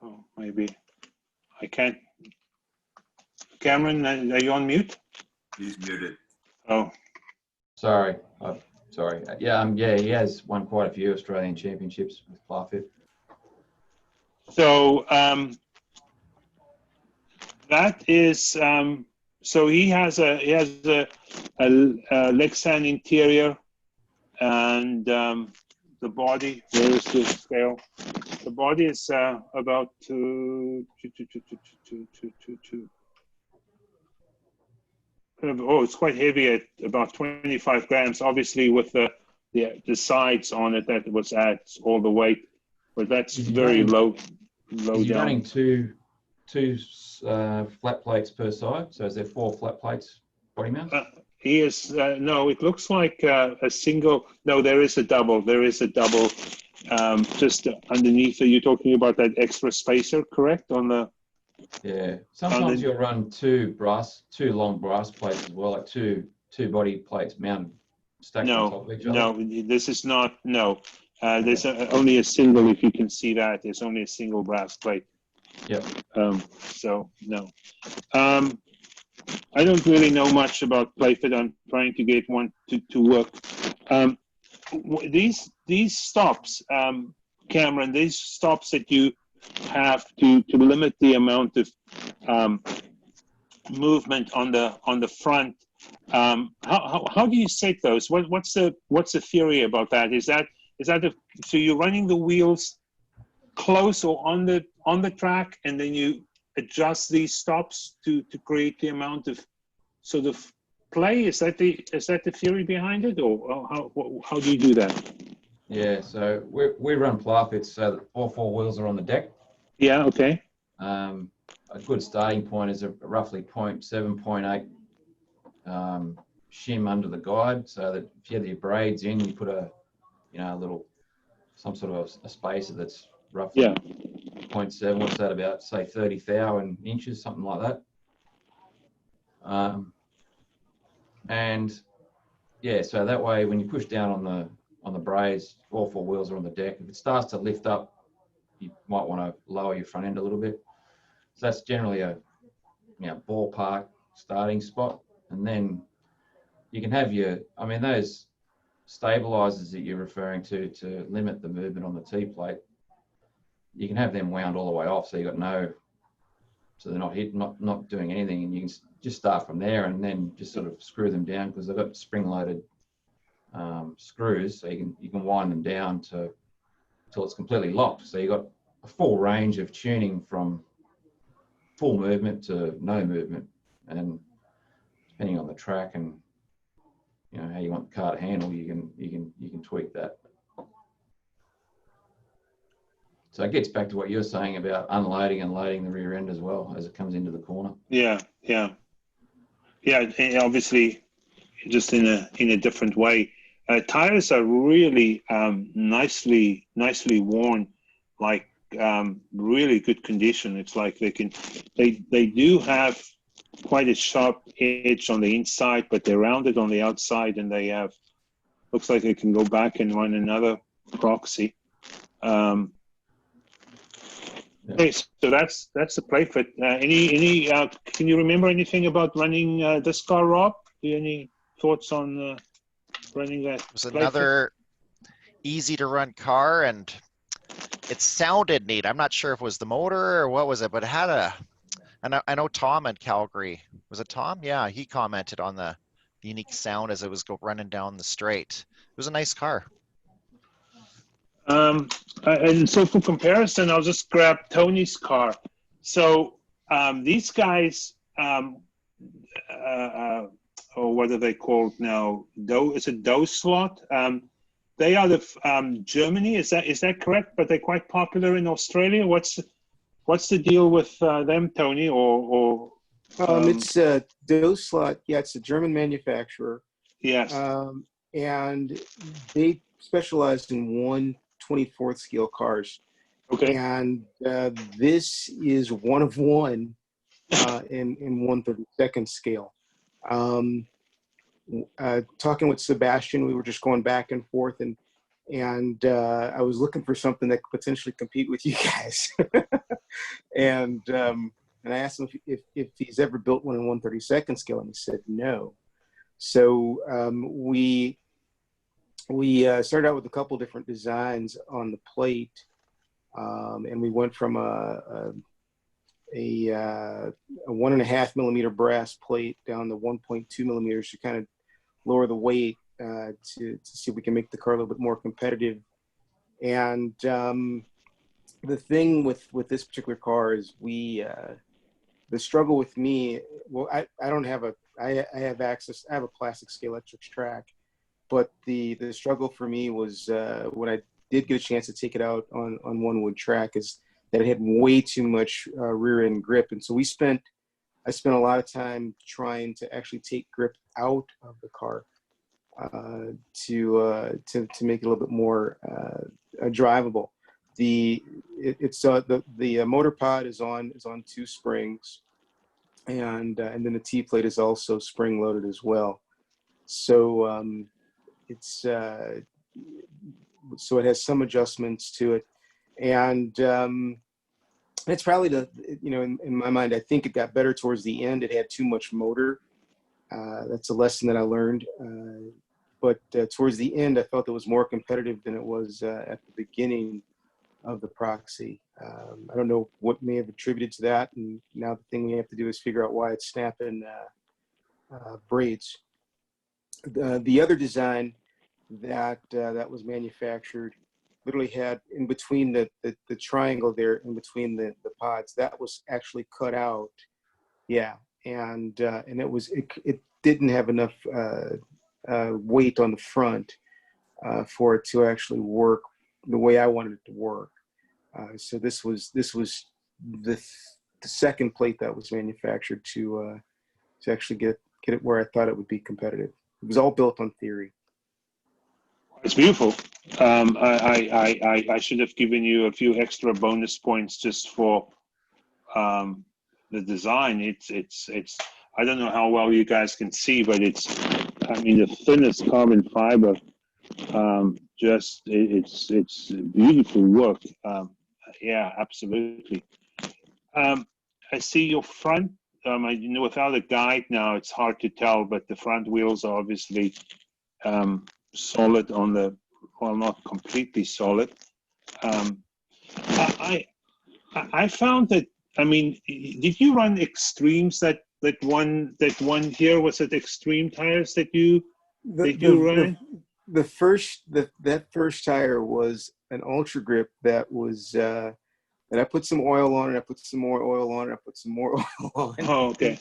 Oh, maybe I can't. Cameron, are you on mute? He's muted. Oh, Sorry. Sorry. Yeah, he has won quite a few Australian championships with playfit. so that is so he has a Lexan interior, and the body. Where is the scale? The body is about oh, it's quite heavy at about 25 grams. Obviously, with the sides on it, that was adds all the weight, but that's very low Is he down. running two flat plates per side? So is there 4 flat plates body mounts? He is no. It looks like a single. No, there is a double. There is a double just underneath. Are you talking about that extra spacer? Correct on the. Yeah. Sometimes you'll run two long brass plates as well, like two body plates mounted stacked on top of each other. No, this is not. No, there's only a single. If you can see that, there's only a single brass plate. Yep. So no. I don't really know much about playfit. I'm trying to get one to work. These stops, Cameron, these stops that you have to limit the amount of movement on the front. How do you set those? What's the theory about that? Is that so you're running the wheels close or on the track, and then you adjust these stops to create the amount of sort of play? Is that the theory behind it, or how do you do that? Yeah, so we run playfits so that all 4 wheels are on the deck. Yeah. Okay. A good starting point is a roughly 0.7, 0.8 shim under the guide, so that if you have your braids in, you put a little some sort of a spacer that's roughly 0.7. What's that, about say 30 thou in inches, something like that. And yeah, so that way when you push down on the braids, all 4 wheels are on the deck. If it starts to lift up, you might want to lower your front end a little bit. So that's generally a ballpark starting spot. And then you can have those stabilizers that you're referring to limit the movement on the T-plate. You can have them wound all the way off, so they're not doing anything, and you can just start from there and then just sort of screw them down, because they've got spring-loaded screws, so you can wind them down till it's completely locked. So you've got a full range of tuning from full movement to no movement, and depending on the track and how you want the car to handle, you can tweak that. So it gets back to what you're saying about unloading and loading the rear end as well as it comes into the corner. Yeah. Obviously, just in a different way. Tires are really nicely worn, like really good condition. It's like they do have quite a sharp edge on the inside, but they're rounded on the outside, and they have, looks like they can go back and run another Proxy. Okay, so that's the playfit. Can you remember anything about running this car, Rob? Any thoughts on running that? It was another easy to run car, and it sounded neat. I'm not sure if it was the motor or what was it, but it had a, and I know Tom in Calgary, was it Tom? Yeah, he commented on the unique sound as it was running down the straight. It was a nice car. And so for comparison, I'll just grab Tony's car. So these guys, or what are they called now? Is it Doe Slot? They are the Germany. Is that correct? But they're quite popular in Australia. What's the deal with them, Tony? It's Doe Slot. Yeah, it's a German manufacturer. Yes. And they specialize in 1/24th scale cars. Okay. And this is one of one in 1/32nd scale. Talking with Sebastian, we were just going back and forth, and I was looking for something that could potentially compete with you guys. and I asked him if he's ever built one in 1/32nd scale, and he said no. So we started out with a couple different designs on the plate, and we went from a 1.5 millimeter brass plate down to 1.2 millimeters to kind of lower the weight to see if we can make the car a little bit more competitive. And the thing with this particular car is the struggle with me, well, I have access, I have a plastic Scalextric track, but the struggle for me was when I did get a chance to take it out on one wood track is that it had way too much rear end grip. And so I spent a lot of time trying to actually take grip out of the car to make it a little bit more drivable. The motor pod is on 2 springs, and then the T plate is also spring loaded as well. So so it has some adjustments to it, and it's probably in my mind, I think it got better towards the end. It had too much motor. That's a lesson that I learned. But towards the end, I felt it was more competitive than it was at the beginning of the Proxy. I don't know what may have attributed to that. And now the thing we have to do is figure out why it's snapping braids. The other design that was manufactured literally had in between the triangle there, in between the pods, that was actually cut out. Yeah. And it didn't have enough weight on the front for it to actually work the way I wanted it to work. So this was the second plate that was manufactured to actually get it where I thought it would be competitive. It was all built on theory. It's beautiful. I should have given you a few extra bonus points just for the design. It's I don't know how well you guys can see, but the thinnest carbon fiber. It's beautiful work. Yeah, absolutely. I see your front. Without a guide now, it's hard to tell, but the front wheels are obviously solid not completely solid. I found that. Did you run extremes? That one here, was it extreme tires that you ran? That first tire was an Ultra Grip that was that I put some oil on it. I put some more oil on it. I put some more oil on it. Oh, okay.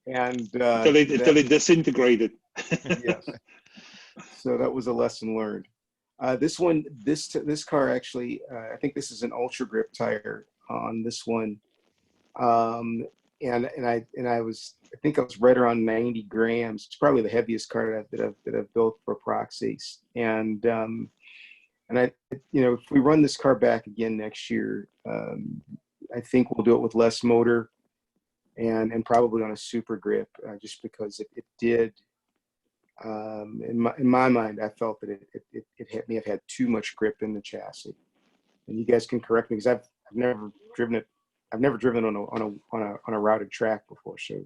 And until it disintegrated. Yes. So that was a lesson learned. This car actually, I think this is an Ultra Grip tire on this one, and I think I was right around 90 grams. It's probably the heaviest car that I've built for Proxies. And I, if we run this car back again next year, I think we'll do it with less motor and probably on a Super Grip, just because it did. In my mind, I felt that it may have had too much grip in the chassis. And you guys can correct me, because I've never driven it. I've never driven on a routed track before. So,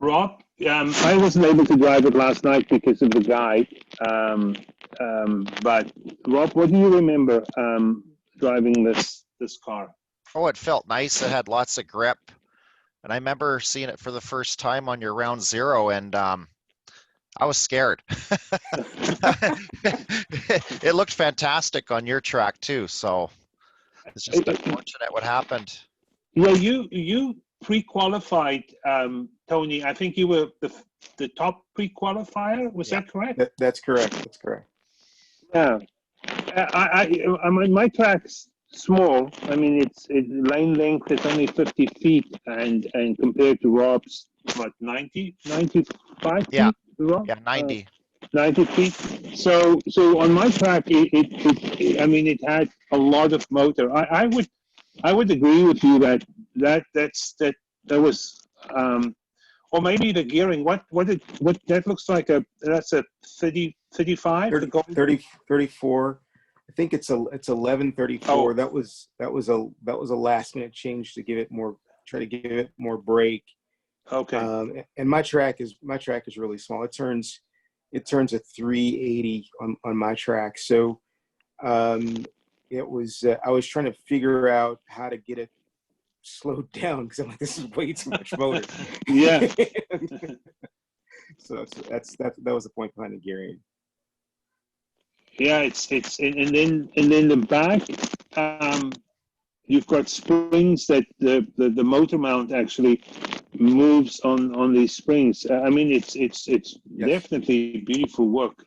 Rob, I wasn't able to drive it last night because of the guide. But Rob, what do you remember driving this car? Oh, it felt nice. It had lots of grip. And I remember seeing it for the first time on your round zero, and I was scared. It looked fantastic on your track too, so it's just unfortunate what happened. Yeah, you pre-qualified, Tony. I think you were the top pre-qualifier. Was that correct? That's correct. That's correct. Yeah. I mean, my track's small. I mean, it's lane length is only 50 feet, and compared to Rob's, what, 95 Yeah. feet, Rob? Yeah, 90. 90 feet. So on my track, I mean, it had a lot of motor. I would agree with you that was, or maybe the gearing. What that looks like that's a 35. 30, 34. I think it's 1134. Oh. That was a last minute change to give it more, try to give it more brake. Okay. And my track is really small. It turns a 380 on my track. So it was I was trying to figure out how to get it slowed down because I'm like, this is way too much motor. Yeah. So that was the point behind the gearing. Yeah, it's and then the back, you've got springs that the motor mount actually moves on these springs. I mean, it's Yes. definitely beautiful work.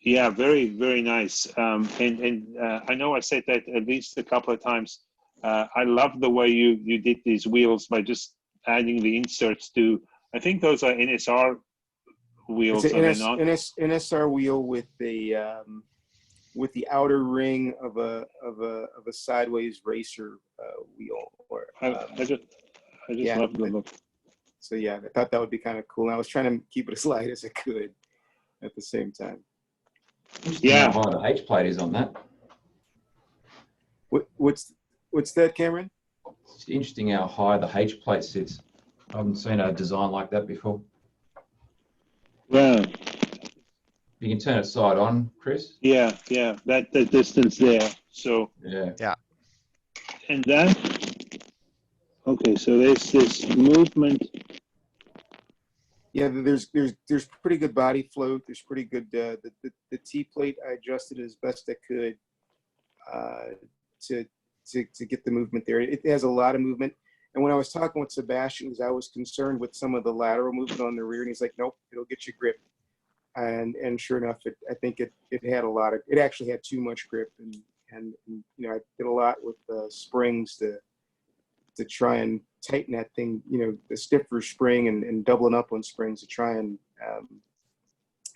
Yeah, very, very nice. And I know I said that at least a couple of times. I love the way you did these wheels by just adding the inserts to. I think those are NSR wheels. It's an are they not? NSR wheel with the outer ring of a sideways racer wheel. Or I just yeah, love the look. so yeah, I thought that would be kind of cool. And I was trying to keep it as light as I could at the same time. Yeah. How high the H plate is on that. What's that, Cameron? It's interesting how high the H plate sits. I haven't seen a design like that before. Yeah. You can turn it side on, Chris. Yeah. That the distance there. So. Yeah. Yeah. And that. Okay, so there's this movement. Yeah, there's pretty good body float. There's pretty good the T plate. I adjusted as best I could to get the movement there. It has a lot of movement. And when I was talking with Sebastian, I was concerned with some of the lateral movement on the rear, and he's like, "Nope, it'll get you grip." And sure enough, I think it had a lot of. It actually had too much grip, and you know, I did a lot with the springs to try and tighten that thing, you know, the stiffer spring and doubling up on springs to try and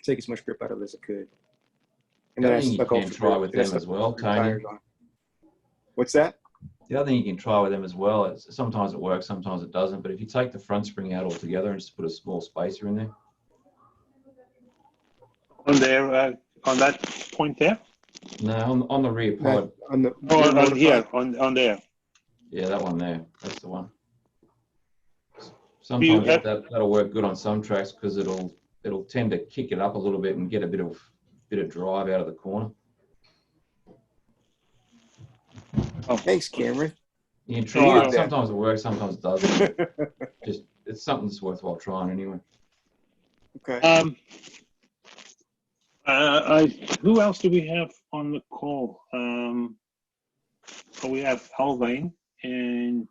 take as much grip out of it as I could. And then I stuck you can try with them as well, Tony. What's that? The other thing you can try with them as well is sometimes it works, sometimes it doesn't. But if you take the front spring out altogether and just put a small spacer in there. On there, on that point there? No, on the rear pod. On the on here, on there. Yeah, that one there. That's the one. Sometimes that'll work good on some tracks because it'll tend to kick it up a little bit and get a bit of drive out of the corner. Oh. Thanks, Cameron. You can try it. Sometimes it works, sometimes it doesn't. Just it's something that's worthwhile trying anyway. Okay. Who else do we have on the call? We have Alvin and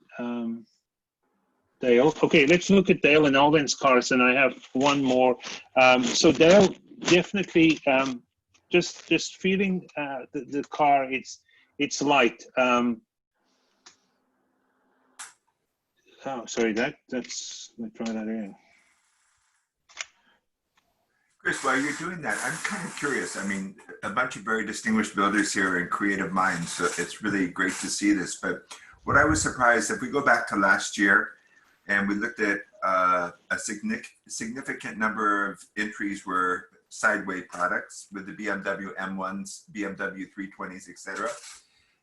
Dale. Okay, let's look at Dale and Alvin's cars, and I have one more. So Dale, definitely just feeling the car. It's light. Oh, sorry. That's. Let me try that again. Chris, while you're doing that, I'm kind of curious. I mean, a bunch of very distinguished builders here and creative minds, so it's really great to see this. But what I was surprised, if we go back to last year and we looked at a significant number of entries were sideway products with the BMW M1s, BMW 320s, etc.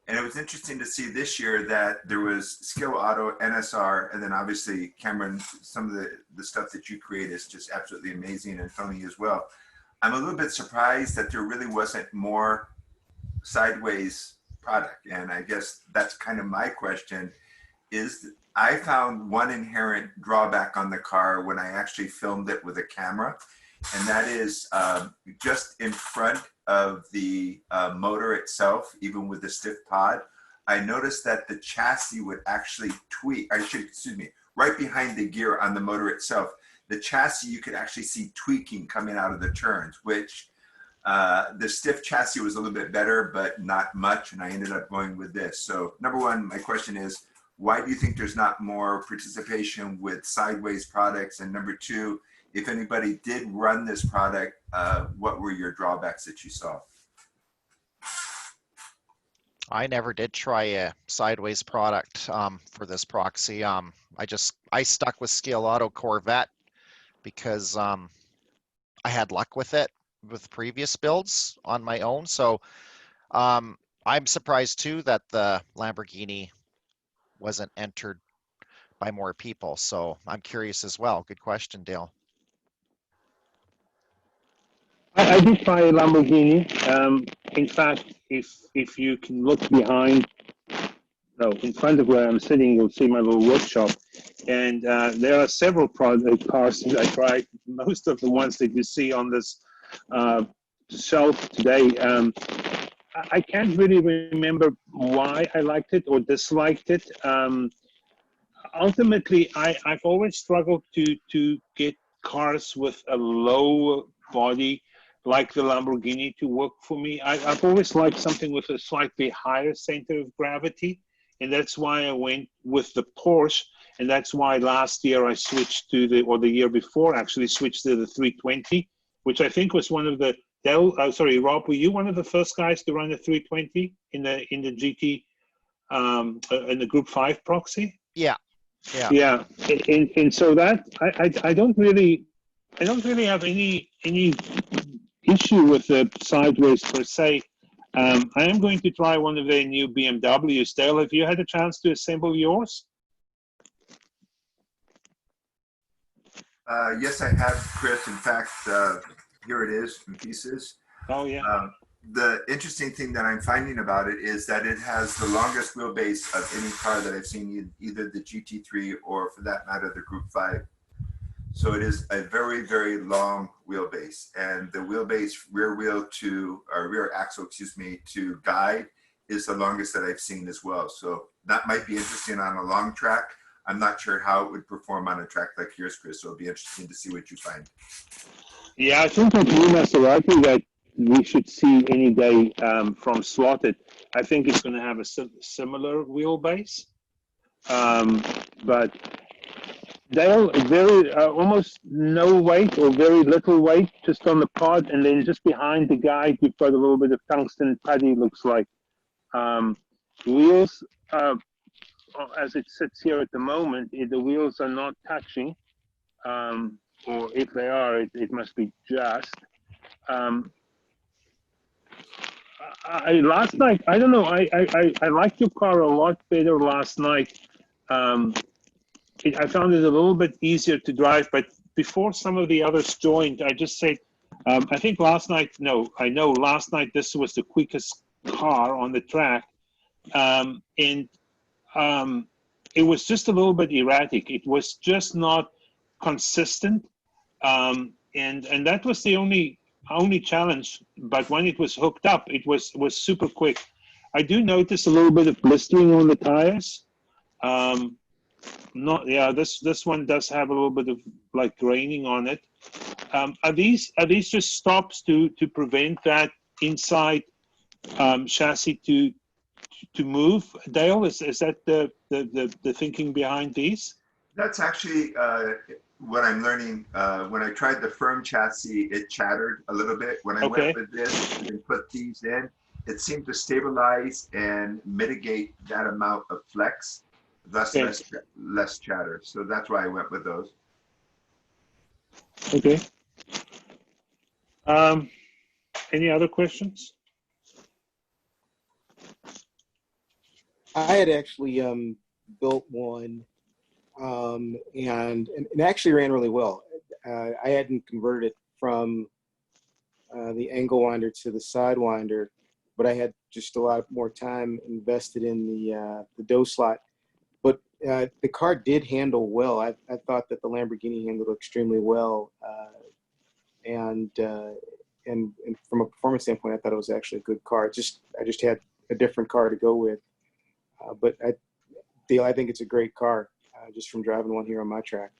And it was interesting to see this year that there was Skill Auto, NSR, and then obviously Cameron, some of the stuff that you create is just absolutely amazing, and Tony as well. I'm a little bit surprised that there really wasn't more sideways product. And I guess that's kind of my question is I found one inherent drawback on the car when I actually filmed it with a camera. And that is just in front of the motor itself, even with the stiff pod, I noticed that the chassis would actually tweak, excuse me, right behind the gear on the motor itself. The chassis, you could actually see tweaking coming out of the turns, which the stiff chassis was a little bit better, but not much. And I ended up going with this. So number one, my question is, why do you think there's not more participation with sideways products? And number two, if anybody did run this product, what were your drawbacks that you saw? I never did try a sideways product for this proxy. I stuck with Scale Auto Corvette because I had luck with it with previous builds on my own. So I'm surprised too that the Lamborghini wasn't entered by more people. So I'm curious as well. Good question, Dale. I did try a Lamborghini. In fact, if you can look behind, no, in front of where I'm sitting, you'll see my little workshop. And there are several cars that I tried. Most of the ones that you see on this shelf today. I can't really remember why I liked it or disliked it. Ultimately, I've always struggled to get cars with a low body like the Lamborghini to work for me. I've always liked something with a slightly higher center of gravity, and that's why I went with the Porsche, and that's why last year I switched to the year before actually switched to the 320, which I think was one of the, sorry, Rob, were you one of the first guys to run the 320 in the GT, in the Group 5 proxy? Yeah. Yeah, and so that I don't really have any issue with the sideways per se. I am going to try one of their new BMWs. Dale, have you had a chance to assemble yours? Yes, I have, Chris. In fact, here it is in pieces. Oh yeah. The interesting thing that I'm finding about it is that it has the longest wheelbase of any car that I've seen, either the GT3 or for that matter, the Group 5. So it is a very, very long wheelbase, and the wheelbase rear axle, excuse me, to guide is the longest that I've seen as well. So that might be interesting on a long track. I'm not sure how it would perform on a track like yours, Chris. So it'll be interesting to see what you find. Yeah, I think that you, Maserati, that we should see any day from Slotted. I think it's going to have a similar wheelbase, but they'll very almost no weight or very little weight just on the pod, and then just behind the guide you've got a little bit of tungsten putty, looks like. Wheels, as it sits here at the moment, the wheels are not touching, or if they are, it must be just. Last night, I don't know, I liked your car a lot better last night. I found it a little bit easier to drive, but before some of the others joined, I just said, I think last night, I know last night this was the quickest car on the track, and it was just a little bit erratic. It was just not consistent, and that was the only challenge. But when it was hooked up, it was super quick. I do notice a little bit of blistering on the tires. This one does have a little bit of like graining on it. Are these just stops to prevent that inside chassis to move? Dale, is that the thinking behind these? That's actually what I'm learning. When I tried the firm chassis, it chattered a little bit. When I went with this and put these in, it seemed to stabilize and mitigate that amount of flex, thus less chatter. So that's why I went with those. Okay. Any other questions? I had actually built one, and it actually ran really well. I hadn't converted it from the angle winder to the sidewinder, but I had just a lot more time invested in the dough slot. But the car did handle well. I thought that the Lamborghini handled extremely well, and from a performance standpoint, I thought it was actually a good car. I just had a different car to go with, but Dale, I think it's a great car, just from driving one here on my track.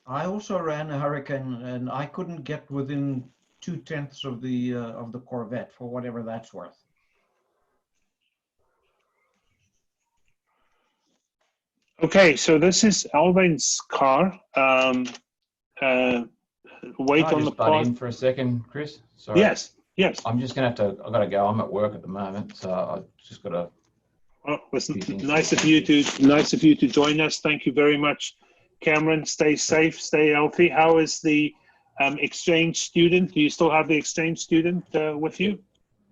I also ran a Hurricane, and I couldn't get within 2/10 of the Corvette, for whatever that's worth. Okay, so this is Alvin's car. Wait Can I on the just butt pod. in for a second, Chris? Sorry. Yes, yes. I'm just gonna have to. I've got to go. I'm at work at the moment, so I just got to. Well, it's Few things nice to of thank you to join us. Thank you very much, Cameron. Stay safe, stay healthy. How is the exchange student? Do you still have the exchange student with you?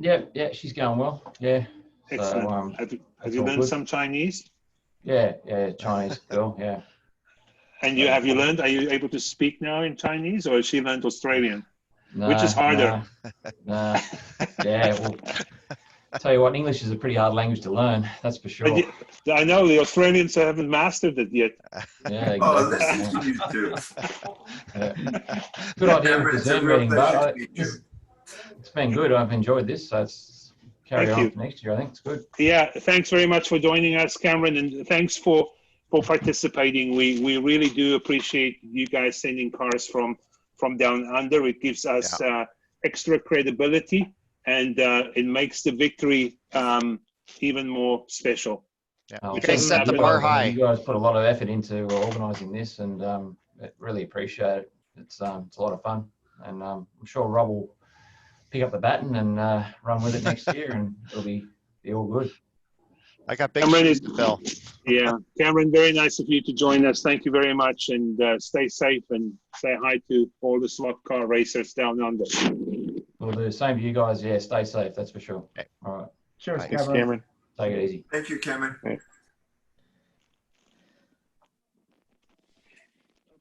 Yeah, she's going well. Yeah. Excellent. So Have it's you all learned good. some Chinese? Yeah, Chinese girl. Yeah. And So- have you learned? Are you able to speak now in Chinese, or has she learned Australian? Nah, Which is harder? Nah. Yeah. Well, tell you what, English is a pretty hard language to learn. That's for sure. I know the Australians haven't mastered it yet. Yeah, Oh, exactly. listen to you too. Yeah. Good idea with the It's a Zoom real meeting, pleasure but to meet you. it's been good. I've enjoyed this, so it's carry Thank on you. for next year. I think it's good. Yeah, thanks very much for joining us, Cameron, and thanks for participating. We really do appreciate you guys sending cars from down under. It gives us extra credibility, and it makes the victory even more special. Yeah. Oh, You Which guys doesn't set the happen. bar I mean, high. you guys put a lot of effort into organising this, and really appreciate it. It's a lot of fun, and I'm sure Rob will pick up the baton and run with it next year, and it'll be all good. I got big Cameron shoes to fill. Yeah, Cameron, very nice of you to join us. Thank you very much, and stay safe and say hi to all the slot car racers down under. We'll do the same to you guys. Yeah, stay safe. That's for sure. Okay. All right, Cheers, Thanks, Thanks, Cameron. Cameron. take it easy. Thank you, Cameron.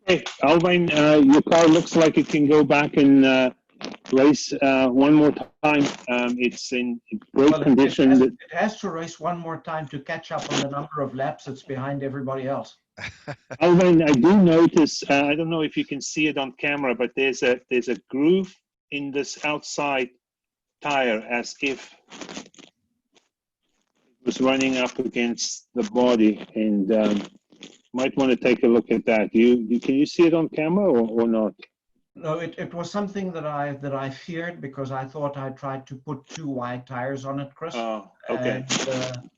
Hey, Alvin, your car looks like it can go back and race one more time. It's in great Well, condition. it has to race one more time to catch up on the number of laps it's behind everybody else. Alvin, I do notice, I don't know if you can see it on camera, but there's a groove in this outside tire as if it was running up against the body, and might want to take a look at that. Can you see it on camera or not? No, it was something that I feared, because I thought I tried to put too wide tires on it, Chris. Oh, okay. And,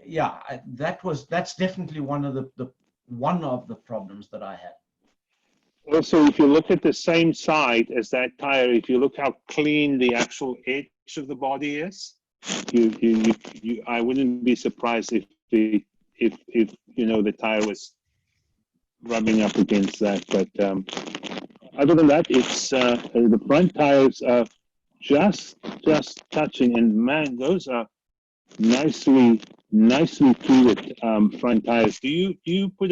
yeah, that's definitely one of the problems that I had. Also, if you look at the same side as that tire, if you look how clean the actual edge of the body is, I wouldn't be surprised if the tire was rubbing up against that. But other than that, it's the front tires are just touching, and man, those are nicely treated front tires. Do you put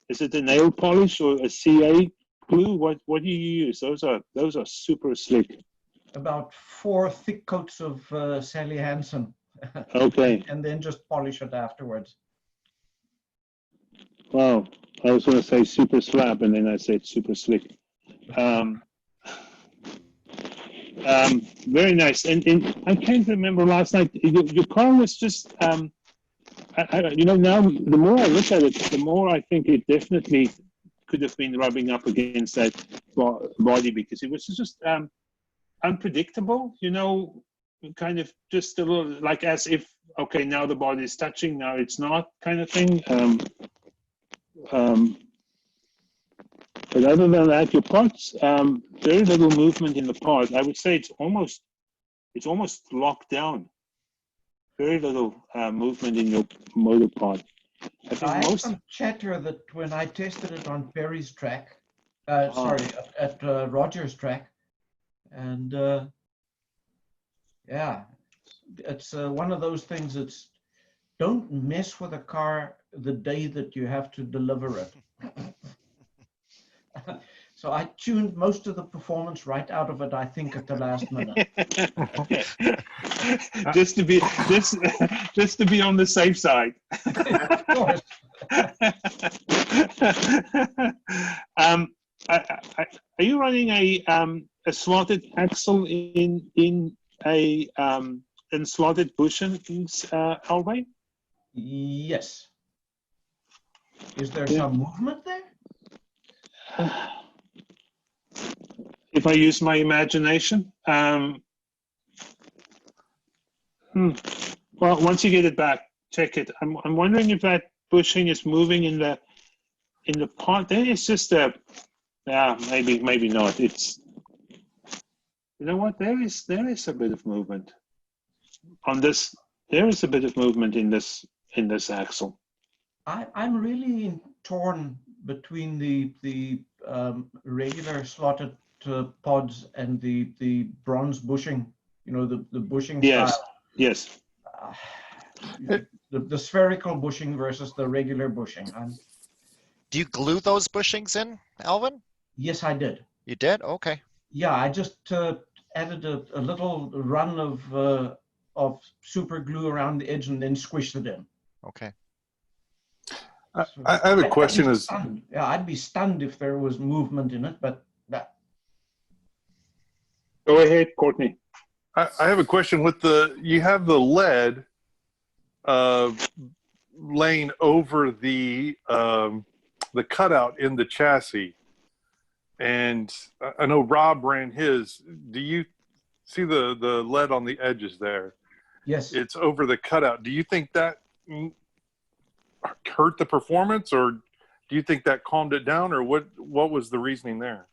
is it a nail polish or a CA glue? What do you use? Those are super slick. About 4 thick coats of Sally Hansen. Okay. And then just polish it afterwards. Wow. I was going to say super slap, and then I said super slick. Very nice. And I can't remember last night. Your car was just, now the more I look at it, the more I think it definitely could have been rubbing up against that body, because it was just unpredictable, kind of just a little like as if, okay, now the body is touching, now it's not, kind of thing. But other than that, your parts, very little movement in the part. I would say it's almost locked down. Very little movement in your motor part. I think I had most. some chatter that when I tested it on Perry's track, at Roger's track, and yeah, it's one of those things that's, don't mess with a car the day that you have to deliver it. So I tuned most of the performance right out of it, I think, at the last minute. just to be on the safe side. Of course. Are you running a slotted axle in slotted bushings, Alwyn? Yes. Is there some movement there? If I use my imagination, well, once you get it back, check it. I'm wondering if that bushing is moving in the part. Then it's just maybe not. It's, you know what? There is a bit of movement on this. There is a bit of movement in this axle. I'm really torn between the regular slotted pods and the bronze bushing. You know, the bushing style. Yes. The spherical bushing versus the regular bushing. Do you glue those bushings in, Alvin? Yes, I did. You did? Okay. Yeah, I just added a little run of super glue around the edge and then squished it in. Okay. I have a question. I'd be stunned if there was movement in it, but Go ahead, Courtney. I have a question with you have the lead laying over the cutout in the chassis, and I know Rob ran his. Do you see the lead on the edges there? yes, It's over the cutout. Do you think that hurt the performance, or do you think that calmed it down, or what was the reasoning there?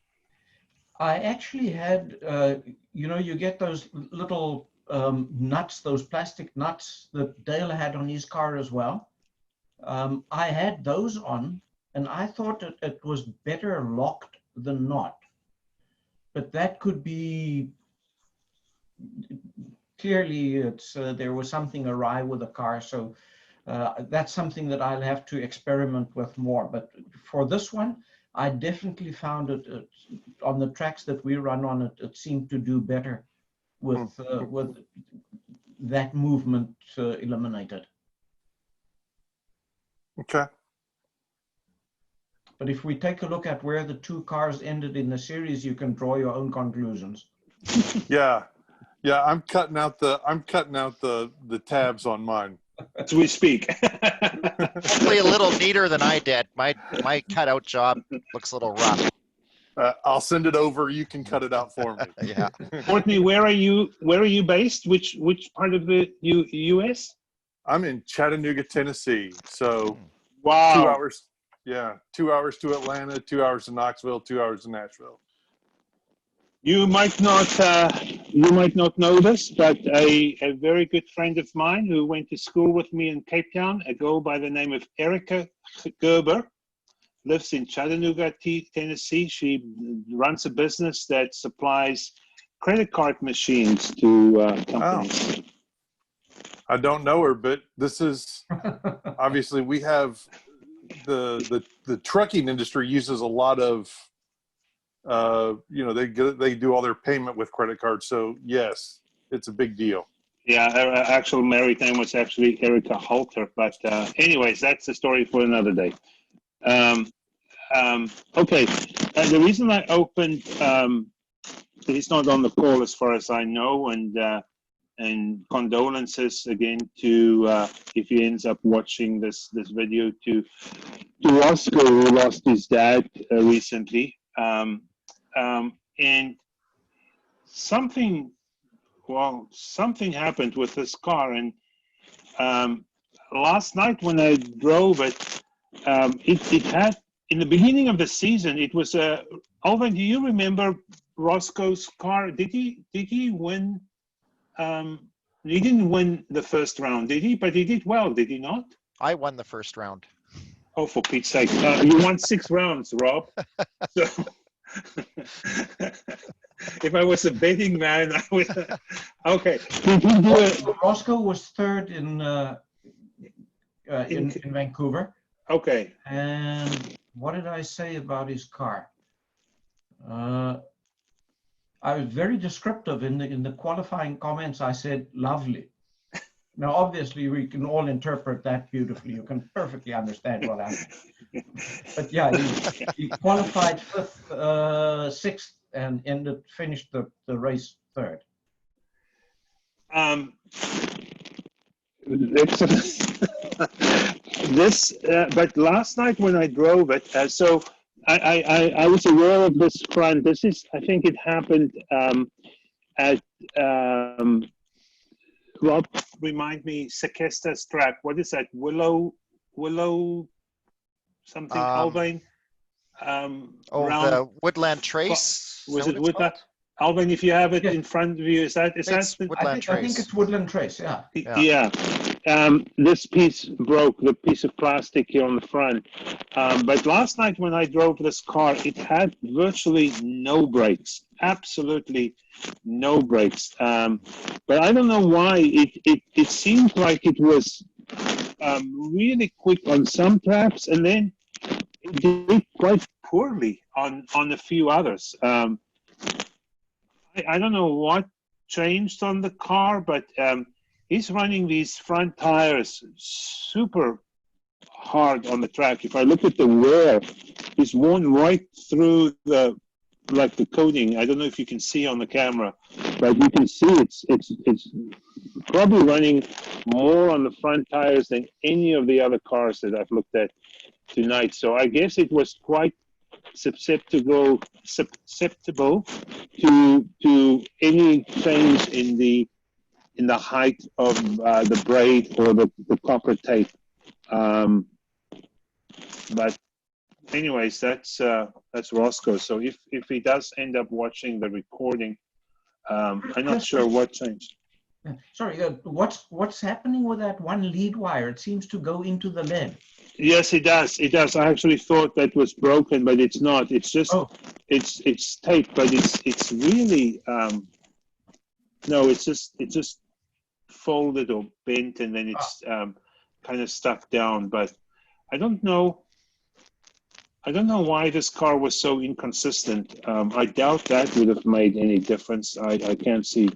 I actually had, you get those little nuts, those plastic nuts that Dale had on his car as well. I had those on, and I thought it was better locked than not. But that could be, clearly there was something awry with the car, so that's something that I'll have to experiment with more. But for this one, I definitely found it on the tracks that we run on. It seemed to do better with that movement eliminated. Okay. But if we take a look at where the two cars ended in the series, you can draw your own conclusions. Yeah, I'm cutting out the tabs on mine. As we speak. Hopefully a little neater than I did. My cutout job looks a little rough. I'll send it over. You can cut it out for me. Yeah. Courtney, where are you based? Which part of the U.S.? I'm in Chattanooga, Tennessee. So Wow. 2 hours. Yeah, 2 hours to Atlanta, 2 hours to Knoxville, 2 hours to Nashville. You might not know this, but a very good friend of mine who went to school with me in Cape Town, a girl by the name of Erica Gerber, lives in Chattanooga, Tennessee. She runs a business that supplies credit card machines to companies. Oh. I don't know her, but this is obviously we have the trucking industry uses a lot of they do all their payment with credit cards. So yes, it's a big deal. Yeah, her actual married name was actually Erica Halter, but anyways, that's a story for another day. Okay, the reason I opened, he's not on the call as far as I know, and condolences again to if he ends up watching this video to Roscoe, who lost his dad recently. And something happened with this car, and last night when I drove it, it had, in the beginning of the season, it was Alvin, do you remember Roscoe's car? Did he win? He didn't win the first round, did he? But he did well, did he not? I won the first round. Oh, for Pete's sake. You won 6 rounds, Rob. So, if I was a betting man, I would. Okay. Roscoe was third in Vancouver. Okay. And what did I say about his car? I was very descriptive in the qualifying comments. I said lovely. Now, obviously, we can all interpret that beautifully. You can perfectly understand what I mean. But yeah, he qualified fifth, sixth, and finished the race third. But last night when I drove it, so I was aware of this front. This is, I think it happened at Rob, remind me, Sekesta's track. What is that? Willow something, Alvin? The Woodland Trace? Was it Woodland? Alvin, if you have it in front of you, is that Woodland Trace. I think it's Woodland Trace, yeah. Yeah. This piece broke, the piece of plastic here on the front. But last night when I drove this car, it had virtually no brakes, absolutely no brakes. But I don't know why. It seemed like it was really quick on some tracks, and then it did quite poorly on a few others. I don't know what changed on the car, but he's running these front tires super hard on the track. If I look at the wear, he's worn right through the coating. I don't know if you can see on the camera, but you can see it's probably running more on the front tires than any of the other cars that I've looked at tonight. So I guess it was quite susceptible to any change in the height of the braid or the copper tape. But anyways, that's Roscoe. So if he does end up watching the recording, I'm not sure what changed. Sorry, what's happening with that one lead wire? It seems to go into the lead. Yes, it does. It does. I actually thought that was broken, but it's not. It's just it's tape, but it's really no. It's just folded or bent, and then it's kind of stuck down. But I don't know. I don't know why this car was so inconsistent. I doubt that would have made any difference. I can't see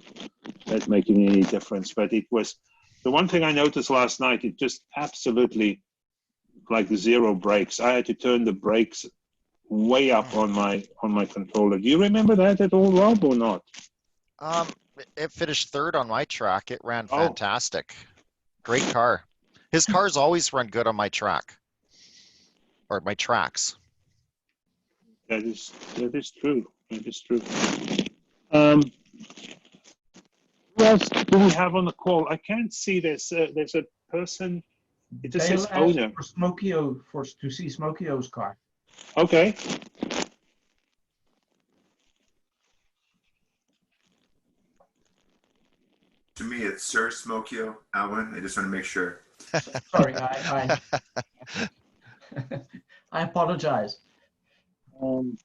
that making any difference. But it was the one thing I noticed last night. It just absolutely like zero brakes. I had to turn the brakes way up on my controller. Do you remember that at all, Rob, or not? It finished third on my track. It ran fantastic. Great car. His cars always run good on my track. Or my tracks. That is true. That is true. Who else do we have on the call? I can't see. There's a person. It just says owner. For Smokio, to see Smokio's car. Okay. To me, it's Sir Smokio, Alwyn. I just want to make sure. Sorry, I apologize.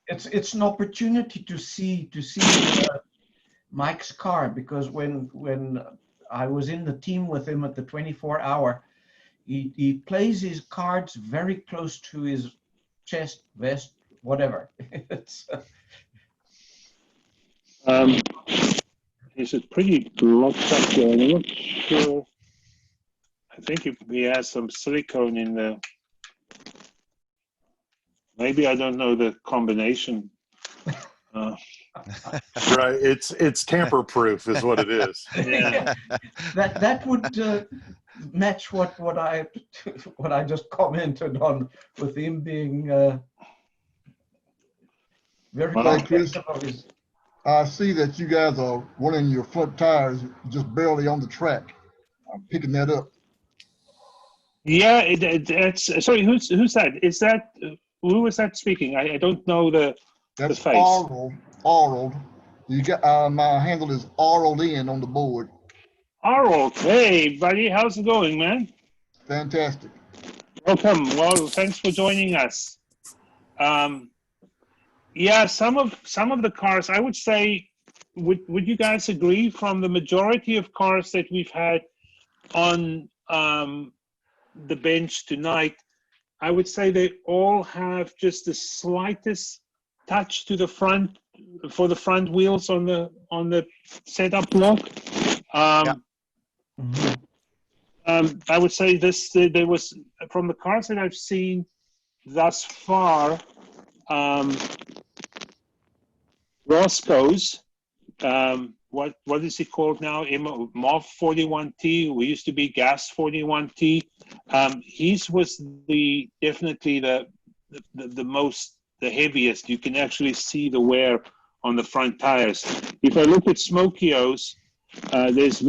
It's an opportunity to see Mike's car, because when I was in the team with him at the 24-hour, he plays his cards very close to his chest, vest, whatever. Is it pretty locked up there? I'm not sure. I think he has some silicone in there. Maybe I don't know the combination. Right, it's tamper-proof is what it is. Yeah. That would match what I just commented on, with him being very protective of his. I see that you guys are running your front tires just barely on the track. I'm picking that up. Yeah, it's sorry. Who's that? Is that who was that speaking? I don't know the face. Arnold. You got my handle is ROLN on the board. Arnold, hey buddy, how's it going, man? Fantastic. Welcome. Well, thanks for joining us. Yeah, some of the cars, I would say, would you guys agree, from the majority of cars that we've had on the bench tonight, I would say they all have just the slightest touch to the front for the front wheels on the setup block. Yeah. I would say there was, from the cars that I've seen thus far, Roscoe's, what is it called now? MOV 41T. We used to be Gas 41T. His was definitely the heaviest. You can actually see the wear on the front tires. If I look at Smokio's, there's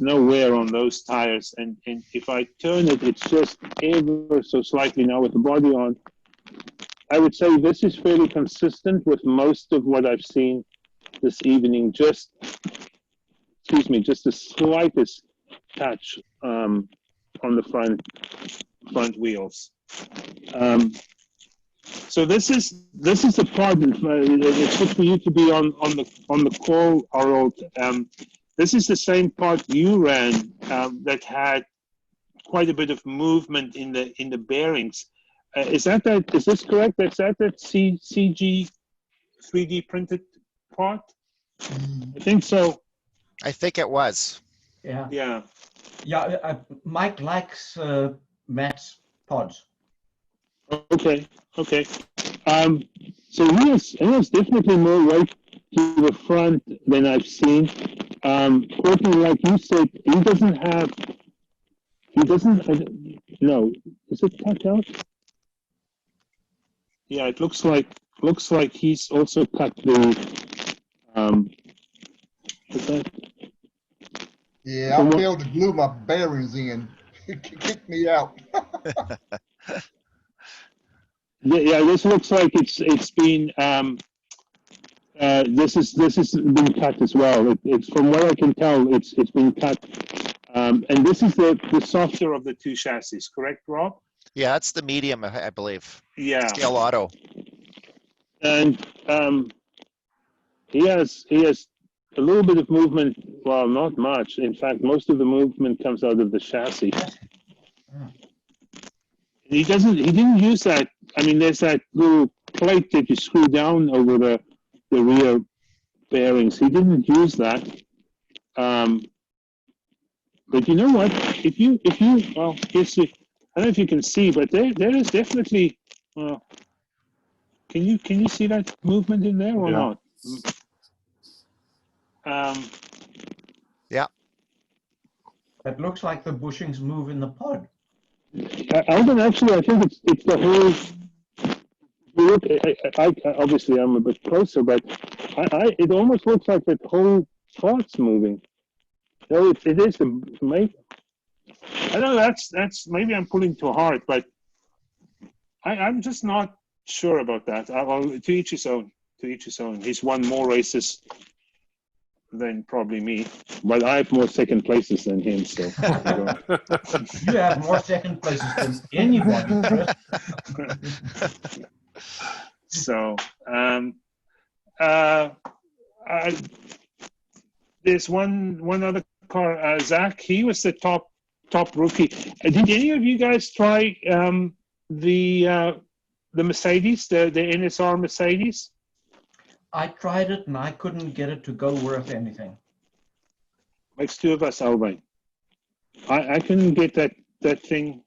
no wear on those tires, and if I turn it, it's just ever so slightly now with the body on. I would say this is fairly consistent with most of what I've seen this evening. Just the slightest touch on the front wheels. So this is the part. It's good for you to be on the call, Harold. This is the same part you ran that had quite a bit of movement in the bearings. Is this correct? Is that CG 3D printed part? I think so. I think it was. Yeah. Mike likes Matt's pods. Okay. So he has definitely more weight to the front than I've seen. Courtney, like you said, he doesn't. No, is it cut out? Yeah, it looks like he's also cut the. Is that? Yeah, I failed to glue my bearings in. It kicked me out. Yeah, this looks like it's been this has been cut as well. It's from what I can tell, it's been cut, and this is the softer of the two chassis, correct, Rob? Yeah, it's the medium, I believe. Yeah. Scale Auto. And he has a little bit of movement. Well, not much. In fact, most of the movement comes out of the chassis. He didn't use that. I mean, there's that little plate that you screw down over the rear bearings. He didn't use that. But you know what? If you well, I don't know if you can see, but there is definitely. Can you see that movement in there or not? Yeah. It looks like the bushings move in the pod. Alvin, actually, I think it's the whole. You look, I obviously I'm a bit closer, but it almost looks like the whole part's moving. No, it is maybe. I know that's maybe I'm pulling too hard, but I'm just not sure about that. To each his own. To each his own. He's won more races than probably me, but I have more second places than him. So you have more second places than anybody, Chris. So there's one other car, Zach. He was the top rookie. Did any of you guys try the Mercedes, the NSR Mercedes? I tried it and I couldn't get it to go worth anything. Makes two of us, Alvin. I couldn't get that thing.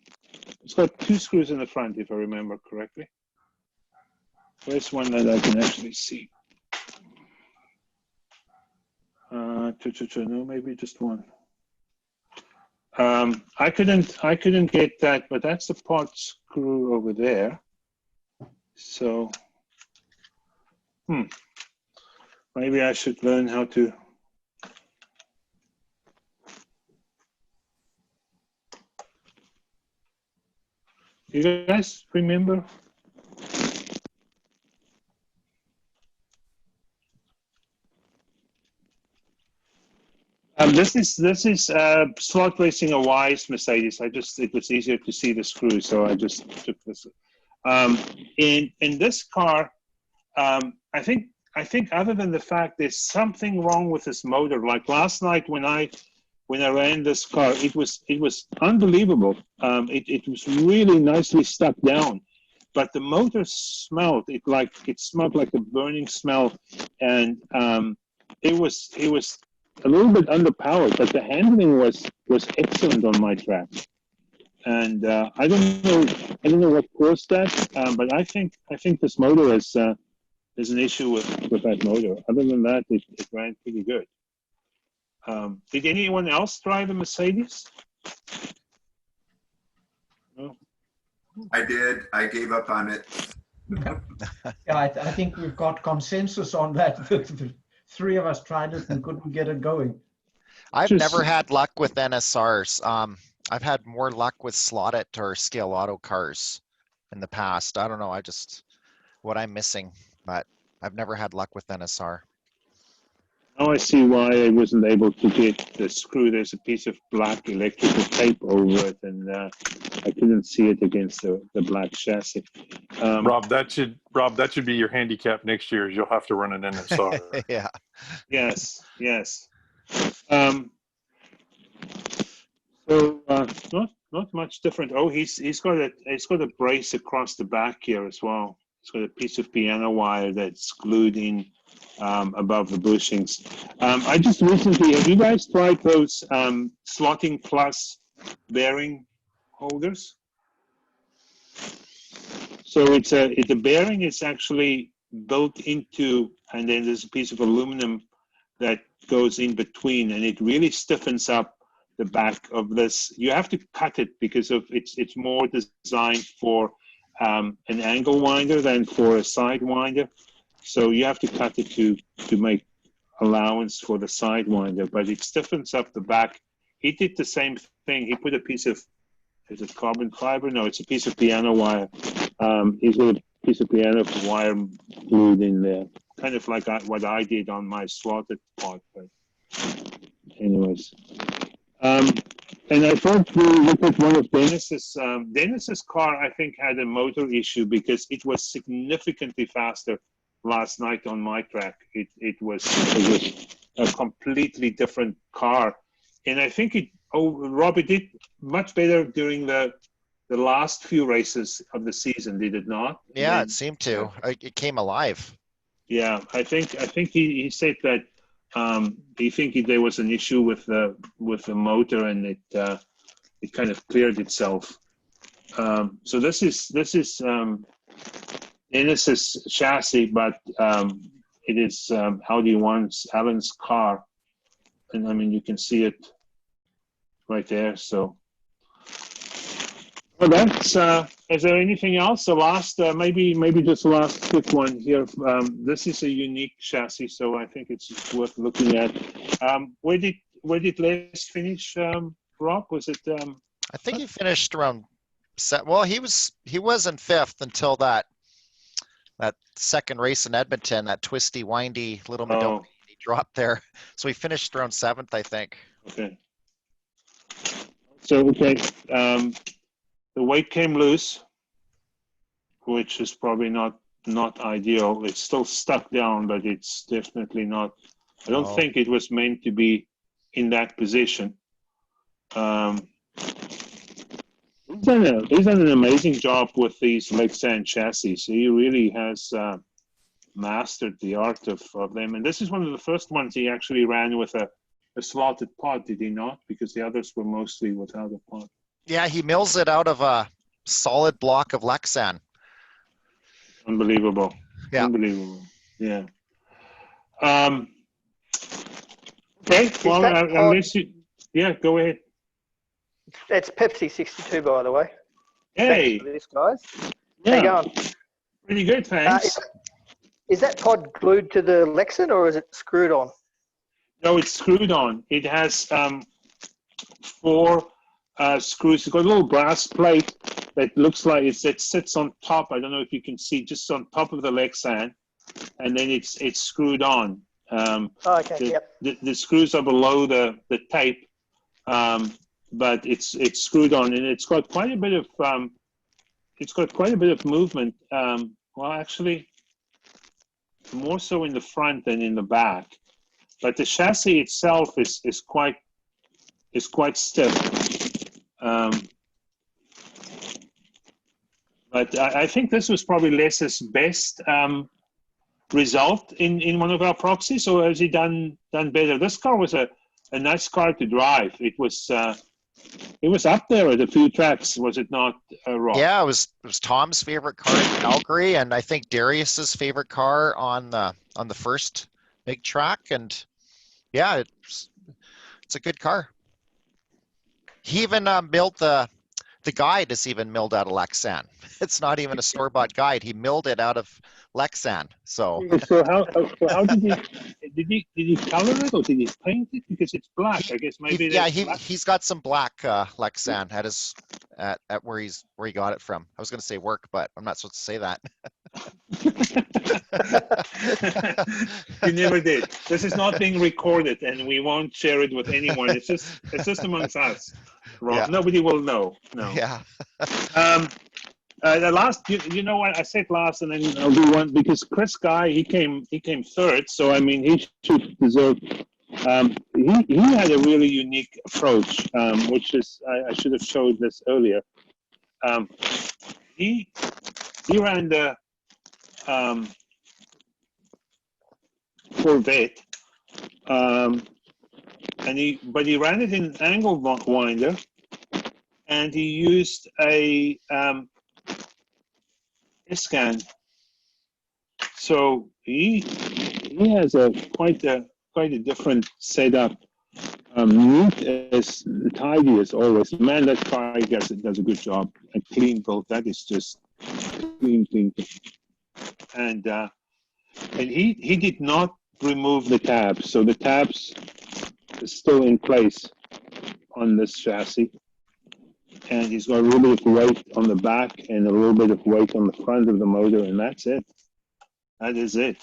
It's got two screws in the front, if I remember correctly. Where's one that I can actually see? No, maybe just one. I couldn't get that, but that's the part screw over there. So, maybe I should learn how to. You guys remember? This is slot racing a Wise Mercedes. It was easier to see the screw, so I just took this. In this car, I think other than the fact there's something wrong with this motor. Like last night when I ran this car, it was unbelievable. It was really nicely stuck down, but the motor smelled it smelled like a burning smell, and it was a little bit underpowered, but the handling was excellent on my track. And I don't know what caused that, but I think this motor is an issue with that motor. Other than that, it ran pretty good. Did anyone else drive a Mercedes? No. I did. I gave up on it. Yeah, I think we've got consensus on that. The three of us tried it and couldn't get it going. I've Just- never had luck with NSRs. I've had more luck with slotted or scale auto cars in the past. I don't know. What I'm missing, but I've never had luck with NSR. Now I see why I wasn't able to get the screw. There's a piece of black electrical tape over it, and I couldn't see it against the black chassis. Rob, that should be your handicap next year. Is you'll have to run an NSR. Yeah. Yes. So not much different. Oh, he's got a brace across the back here as well. It's got a piece of piano wire that's glued in above the bushings. I just recently, have you guys tried those slotting plus bearing holders? So the bearing is actually built into, and then there's a piece of aluminum that goes in between, and it really stiffens up the back of this. You have to cut it because of it's more designed for an angle winder than for a side winder. So you have to cut it to make allowance for the side winder, but it stiffens up the back. He did the same thing. He put a piece of, is it carbon fiber? No, it's a piece of piano wire. He's got a piece of piano wire glued in there, kind of like what I did on my slotted part. But anyways. And I thought we looked at one of Dennis's. Dennis's car, I think, had a motor issue because it was significantly faster last night on my track. It was a completely different car, and I think Rob, it did much better during the last few races of the season, did it not? Yeah, it seemed to. It came alive. Yeah, I think he said that he think there was an issue with the motor, and it kind of cleared itself. So this is Dennis's chassis, but it is Alan's car, and I mean you can see it right there. So, well, that's. Is there anything else? The last, maybe just the last quick one here. This is a unique chassis, so I think it's worth looking at. Where did Les finish, Rob? Was it? I think he finished around. Well, he was in fifth until that second race in Edmonton, that twisty, windy little Medona. He dropped there, so he finished around seventh, I think. Okay. So the weight came loose, which is probably not ideal. It's still stuck down, but it's definitely not. I don't think it was meant to be in that position. He's done an amazing job with these Lexan chassis. He really has mastered the art of them. And this is one of the first ones he actually ran with a slotted pod, did he not? Because the others were mostly without a pod. Yeah, he mills it out of a solid block of Lexan. Unbelievable. Yeah. Unbelievable. Yeah. Okay. Well, unless you, yeah, go ahead. It's Pepsi 62, by the way. Hey. Thanks for this, guys. Yeah. How you going? Pretty good, thanks. Is that pod glued to the Lexan or is it screwed on? No, it's screwed on. It has 4 screws. It's got a little brass plate that looks like it sits on top. I don't know if you can see, just on top of the Lexan, and then it's screwed on. Okay. The screws are below the tape, but it's screwed on, and it's got quite a bit of movement. Well, actually, more so in the front than in the back. But the chassis itself is quite stiff. But I think this was probably Les's best result in one of our proxies. So has he done better? This car was a nice car to drive. It was up there at a few tracks, was it not, Rob? Yeah, it was Tom's favorite car in Calgary, and I think Darius's favorite car on the first big track. And yeah, it's a good car. He even milled the guide is even milled out of Lexan. It's not even a store-bought guide. He milled it out of Lexan. So how did he color it, or did he paint it? Because it's black. I guess maybe. He's got some black Lexan at his at where he got it from. I was going to say work, but I'm not supposed to say that. You never did. This is not being recorded, and we won't share it with anyone. It's just amongst us. Rob. Yeah. Nobody will know. No. Yeah. The last, you know what I said last, and then I'll do one because Chris Guy he came third. So I mean he should deserve. He had a really unique approach, which is I should have showed this earlier. He ran the Corvette, but he ran it in angle winder, and he used a scan. So he has quite a different setup. Neat as tidy as always. Man, that car does a good job. A clean build. That is just clean. And he did not remove the tabs, so the tabs are still in place on this chassis. And he's got a little bit of weight on the back and a little bit of weight on the front of the motor, and that's it. That is it.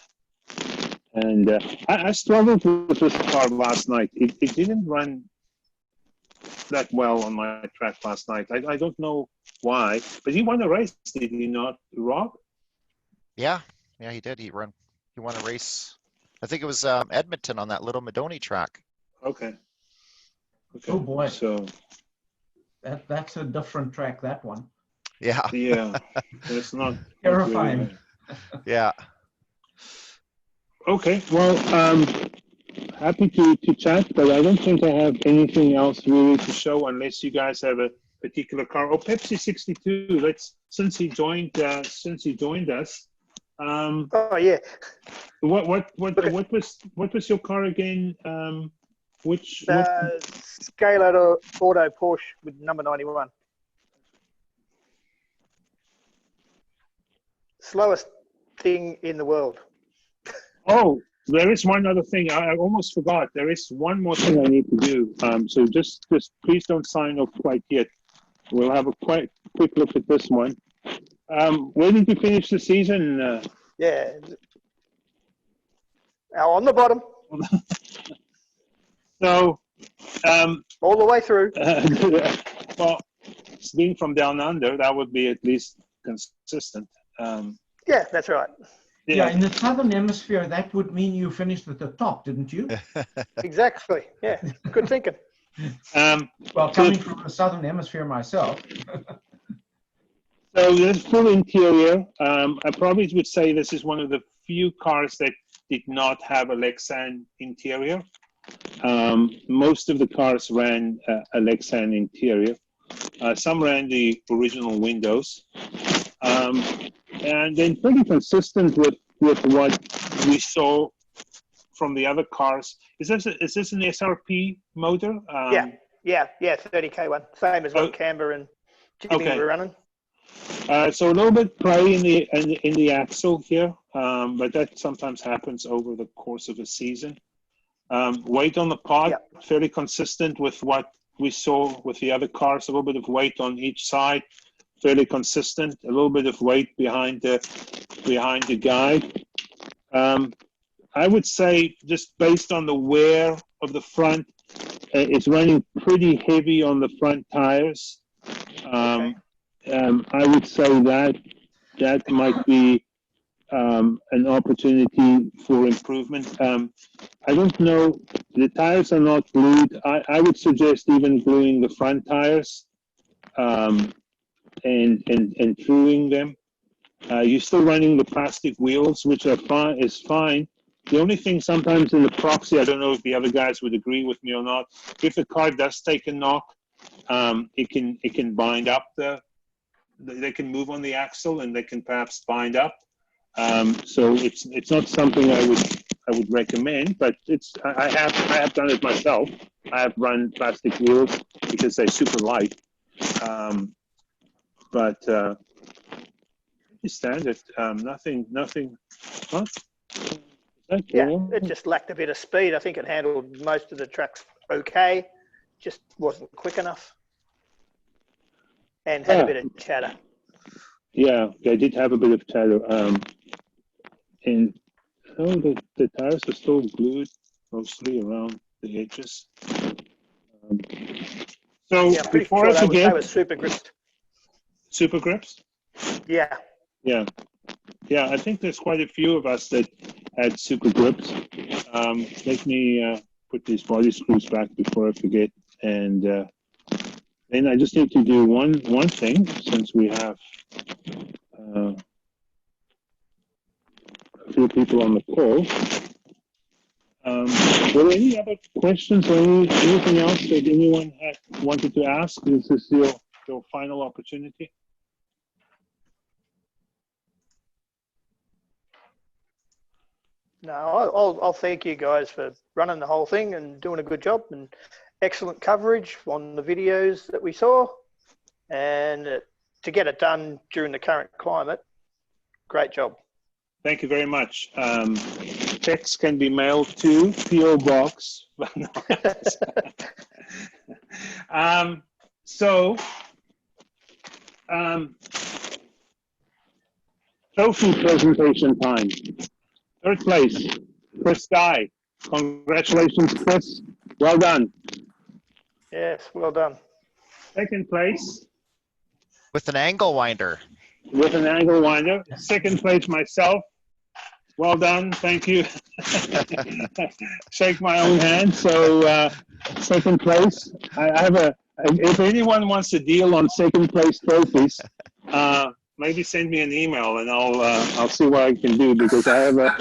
And I struggled with this car last night. It didn't run that well on my track last night. I don't know why, but he won a race, did he not, Rob? Yeah, he did. He won a race. I think it was Edmonton on that Little Madoni track. Okay. Oh boy. So that's a different track, that one. Yeah. Yeah. It's not terrifying. Yeah. Okay. Well, happy to chat, but I don't think I have anything else really to show unless you guys have a particular car. Oh, Pepsi 62. Since he joined us. Oh yeah. What was your car again? Which Scalar Auto Porsche with number 91. Slowest thing in the world. Oh, there is one other thing. I almost forgot. There is one more thing I need to do. So just please don't sign off quite yet. We'll have a quick look at this one. Where did you finish the season? Yeah. On the bottom. So, all the way through. Well, being from down under, that would be at least consistent. Yeah, that's right. Yeah, in the southern hemisphere, that would mean you finished at the top, didn't you? Exactly. Yeah, good thinking. Well, coming from the southern hemisphere myself. So this full interior, I probably would say this is one of the few cars that did not have a Lexan interior. Most of the cars ran a Lexan interior. Some ran the original windows. And then pretty consistent with what we saw from the other cars. Is this an SRP motor? Yeah, 30K one. Same as what Camber and Jimmy were running. So a little bit play in the axle here, but that sometimes happens over the course of a season. Weight on the pod, fairly consistent with what we saw with the other cars. A little bit of weight on each side, fairly consistent. A little bit of weight behind the guide. I would say just based on the wear of the front, it's running pretty heavy on the front tires. I would say that might be an opportunity for improvement. I don't know, the tires are not glued. I would suggest even gluing the front tires. and truing them. You're still running the plastic wheels, which are fine. Is fine. The only thing sometimes in the Proxy, I don't know if the other guys would agree with me or not. If the car does take a knock, it can bind up they can move on the axle and they can perhaps bind up. So it's not something I would recommend, but I have done it myself. I have run plastic wheels because they're super light. But standard, nothing. Huh? Yeah, it just lacked a bit of speed. I think it handled most of the tracks okay, just wasn't quick enough, and had a bit of chatter. Yeah, they did have a bit of chatter. And the tires are still glued mostly around the edges. So Yeah, I'm pretty before sure I forget, they were super grips. super grips? Yeah. Yeah. Yeah, I think there's quite a few of us that had super grips. Let me put these body screws back before I forget. And then I just need to do one thing, since we have a few people on the call. Were there any other questions or anything else that anyone had wanted to ask? Is this your final opportunity? No, I'll thank you guys for running the whole thing and doing a good job, and excellent coverage on the videos that we saw, and to get it done during the current climate, great job. Thank you very much. Checks can be mailed to P.O. Box. Trophy presentation time. Third place, Chris Guy. Congratulations, Chris. Well done. Yes, well done. Second place. With an angle winder. With an angle winder. Second place, myself. Well done. Thank you. Shake my own hand. So second place. I have if anyone wants a deal on second place trophies, maybe send me an email and I'll see what I can do, because I have a.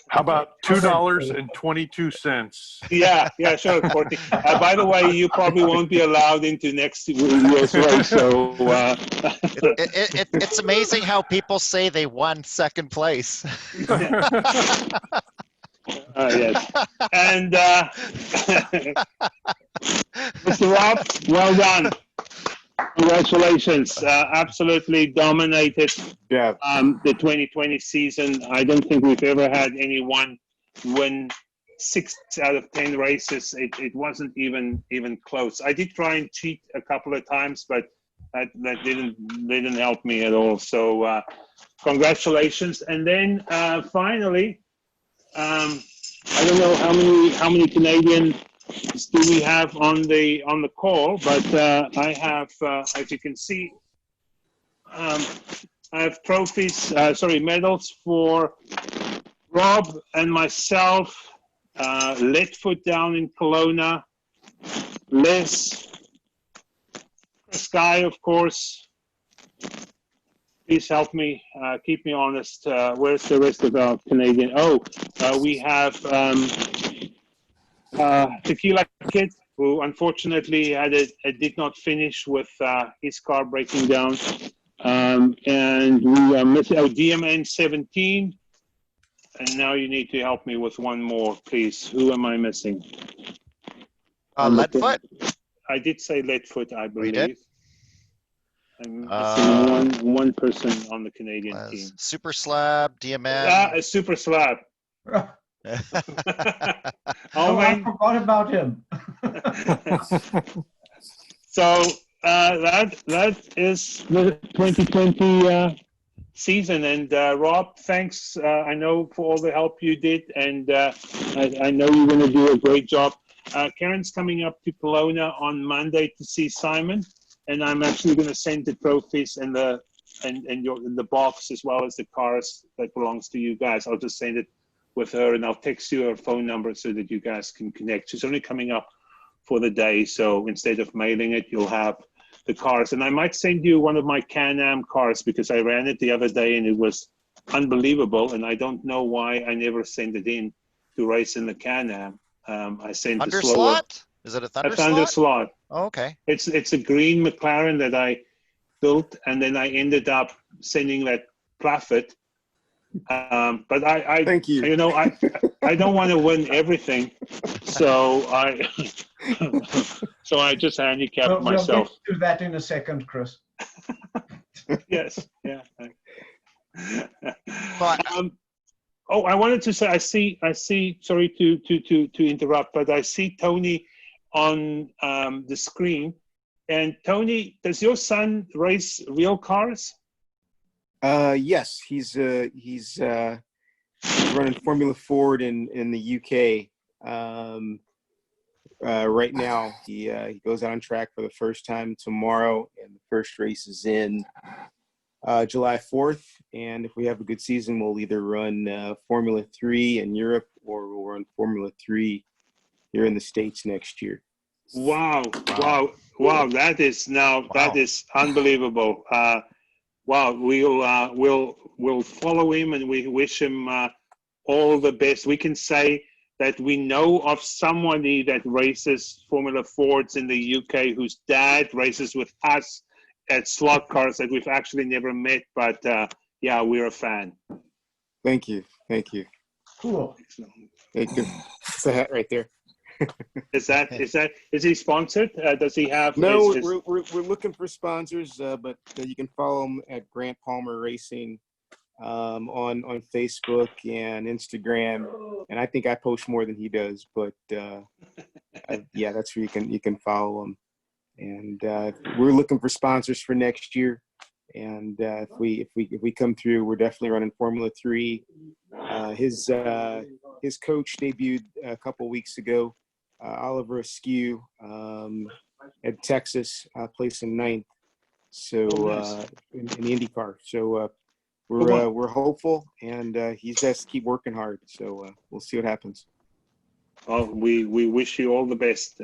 How about $2.22? Yeah, sure, Courtney. By the way, you probably won't be allowed into next year's race. So it's amazing how people say they won second place. Yes. And Mr. Rob, well done. Congratulations. Absolutely dominated the 2020 season. I don't think we've ever had anyone win 6 out of 10 races. It wasn't even close. I did try and cheat a couple of times, but that didn't help me at all. So congratulations. And then finally, I don't know how many Canadian do we have on the call, but I have, as you can see, I have trophies, medals for Rob and myself, Leadfoot down in Kelowna, Les, Sky, of course. Please help me, keep me honest. Where's the rest of our Canadian? We have Tequila Kid, who unfortunately did not finish with his car breaking down. And we are missing DMN 17. And now you need to help me with one more, please. Who am I missing? Leadfoot? I did say Leadfoot, I believe. We did? I'm missing one person on the Canadian team. Super Slab, DMN. A Super Slab. I forgot about him. So that is the 2020 season. And Rob, thanks. I know for all the help you did, and I know you're going to do a great job. Karen's coming up to Kelowna on Monday to see Simon, and I'm actually going to send the trophies and the box, as well as the cars that belongs to you guys. I'll just send it with her, and I'll text you her phone number so that you guys can connect. She's only coming up for the day, so instead of mailing it, you'll have the cars. And I might send you one of my Can-Am cars because I ran it the other day and it was unbelievable. And I don't know why I never sent it in to race in the Can-Am. I sent the slower. Thunderslot? Is it a A Thunderslot? Thunderslot. Oh, okay. It's a green McLaren that I built, and then I ended up sending that Plafford. But I Thank you. you know, I don't want to win everything, so I just handicapped We'll myself. get to that in a second, Chris. Yes, yeah. But Oh, I wanted to say, I see. Sorry to interrupt, but I see Tony on the screen. And Tony, does your son race real cars? Yes, he's running Formula Ford in the UK. Right now, he goes out on track for the first time tomorrow, and the first race is in July 4th. And if we have a good season, we'll either run Formula 3 in Europe or we'll run Formula 3 here in the States next year. Wow! That is unbelievable. Wow, we'll follow him and we wish him all the best. We can say that we know of somebody that races Formula Fords in the UK whose dad races with us at slot cars that we've actually never met, but yeah, we're a fan. Thank you. Cool. Thank you. It's a hat right there. Is he sponsored? Does he have? No, we're looking for sponsors, but you can follow him at Grant Palmer Racing on Facebook and Instagram, and I think I post more than he does. But yeah, that's where you can follow him. And we're looking for sponsors for next year. And if we come through, we're definitely running Formula 3. His coach debuted a couple weeks ago. Oliver Askew at Texas, placing 9th. So in the IndyCar. So we're hopeful, and he has to keep working hard. So we'll see what happens. Well, we wish you all the best.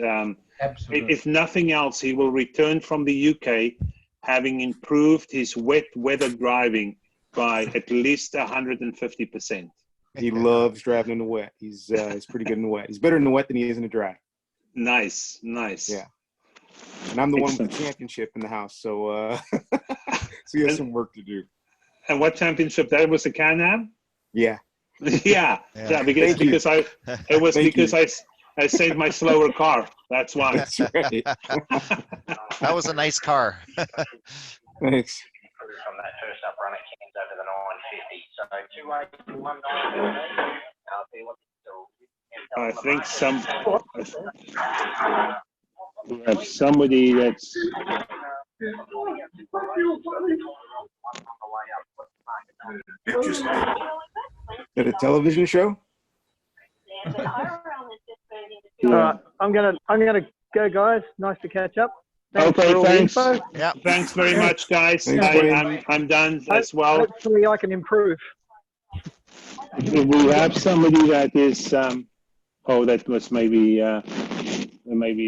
Absolutely. If nothing else, he will return from the UK having improved his wet weather driving by at least 150%. He loves driving in the wet. He's pretty good in the wet. He's better in the wet than he is in the dry. Nice. Yeah. And I'm the one Excellent. with the championship in the house, so so he has some work to do. And what championship? That was the Can-Am? Yeah. Yeah, because I saved my slower car. That's why. That's right. that was a nice car. Thanks. From that first up run, it came over the 950. So 281. I think we have somebody that's. Is that a television show? All right, I'm gonna go, guys. Nice to catch up. Thanks Okay, for all the thanks. info. Yeah. Thanks very much, guys. Thanks, I'm done as well. Hopefully, I can improve. We have somebody that is. That was maybe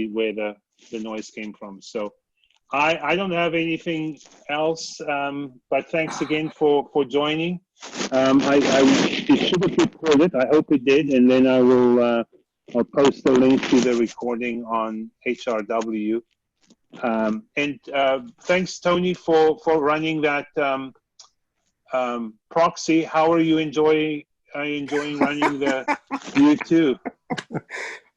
where the noise came from. So I don't have anything else. But thanks again for joining. It should have recorded. I hope it did, and then I will. I'll post the link to the recording on HRW. And thanks, Tony, for running that proxy. How are you enjoying running the U2?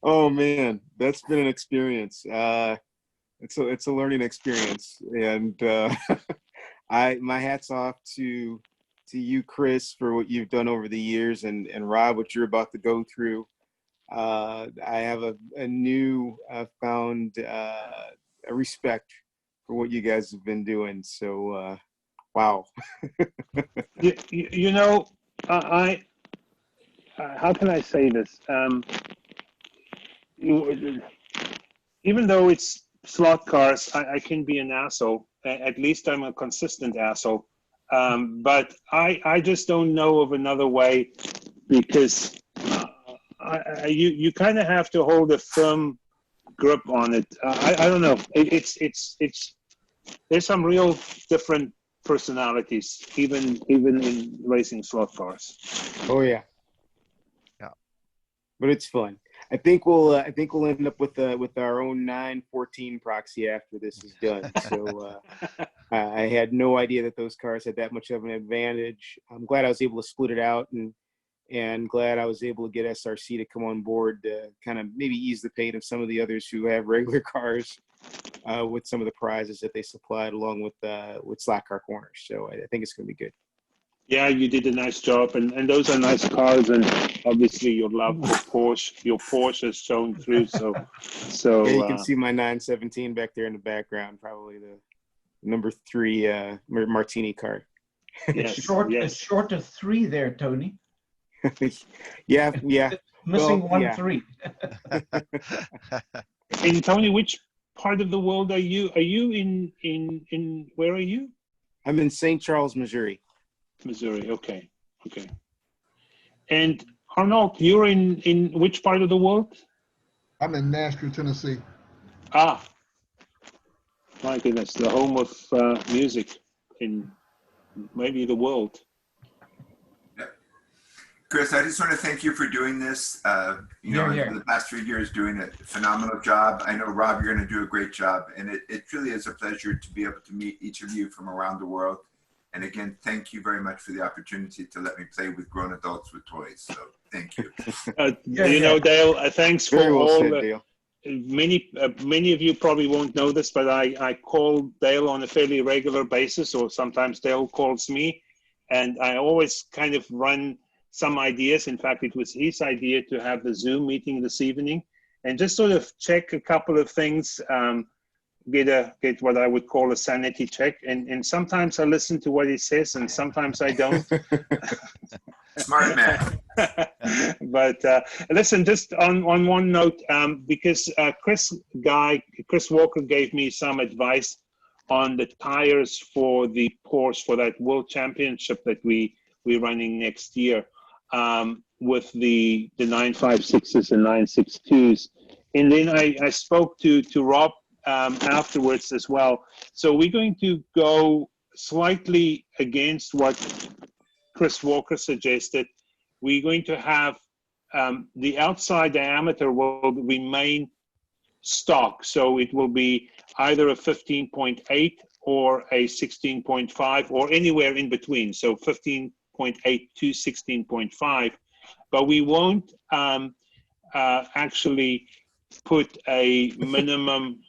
Oh man, that's been an experience. It's a learning experience, and my hat's off to you, Chris, for what you've done over the years, and Rob, what you're about to go through. I have a new found a respect for what you guys have been doing. So wow. you know, I how can I say this? Even though it's slot cars, I can be an asshole. At least I'm a consistent asshole. But I just don't know of another way, because you kind of have to hold a firm grip on it. I don't know. It's there's some real different personalities, even in racing slot cars. Oh yeah. Yeah. But it's fun. I think we'll end up with our own 914 proxy after this is done. So I had no idea that those cars had that much of an advantage. I'm glad I was able to split it out, and glad I was able to get SRC to come on board to kind of maybe ease the pain of some of the others who have regular cars with some of the prizes that they supplied along with Slot Car Corners. So I think it's going to be good. Yeah, you did a nice job, and those are nice cars, and obviously your love for Porsche, your Porsche has shown through. So Yeah, you can see my 917 back there in the background, probably the number 3 Martini car. yes, It's short of 3 there, Tony. yeah. Missing Well, 1 yeah. 3. And Tony, which part of the world are you? Are you in where are you? I'm in St. Charles, Missouri. Missouri. Okay. And Arnold, you're in which part of the world? I'm in Nashville, Tennessee. Ah, my goodness, the home of music in maybe the world. Chris, I just want to thank you for doing this. For the past 3 years, doing a phenomenal job. I know, Rob, you're going to do a great job. And it truly is a pleasure to be able to meet each of you from around the world. And again, thank you very much for the opportunity to let me play with grown adults with toys. So thank you. Dale, thanks for Very well all said, the, Dale. many of you probably won't know this, but I call Dale on a fairly regular basis, or sometimes Dale calls me. And I always kind of run some ideas. In fact, it was his idea to have the Zoom meeting this evening and just sort of check a couple of things, get what I would call a sanity check. And sometimes I listen to what he says and sometimes I don't. Smart man. But listen, just on one note, because Chris Walker gave me some advice on the tires for the Porsche for that World Championship that we're running next year, with the 956s and 962s. And then I spoke to Rob afterwards as well. So we're going to go slightly against what Chris Walker suggested. We're going to have the outside diameter will remain stock. So it will be either a 15.8 or a 16.5 or anywhere in between. So 15.8 to 16.5, but we won't actually put a minimum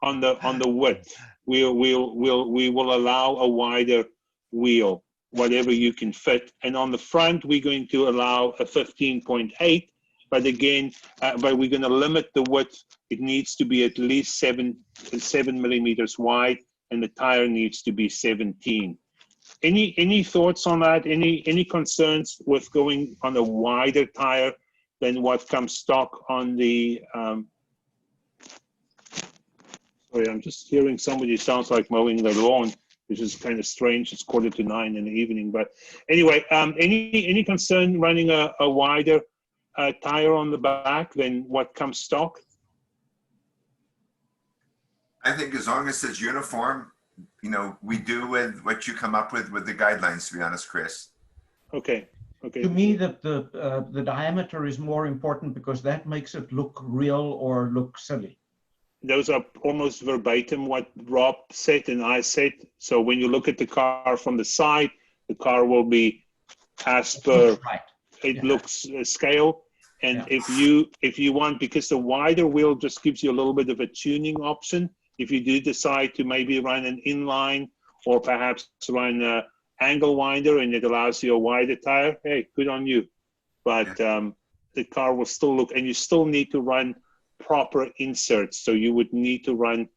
on the width. We will allow a wider wheel, whatever you can fit. And on the front, we're going to allow a 15.8, but again, but we're going to limit the width. It needs to be at least 7 millimeters wide, and the tire needs to be 17. Any thoughts on that? Any concerns with going on a wider tire than what comes stock on the? Sorry, I'm just hearing somebody sounds like mowing their lawn, which is kind of strange. It's 9:15 in the evening, but anyway, any concern running a wider tire on the back than what comes stock? I think as long as it's uniform, we do with what you come up with the guidelines, to be honest, Chris. Okay. To me, the diameter is more important because that makes it look real or look silly. Those are almost verbatim what Rob said and I said. So when you look at the car from the side, the car will be as per it looks scale. And if you want, because the wider wheel just gives you a little bit of a tuning option. If you do decide to maybe run an inline or perhaps run an angle winder and it allows you a wider tire, hey, good on you. But the car will still look, and you still need to run proper inserts. So you would need to run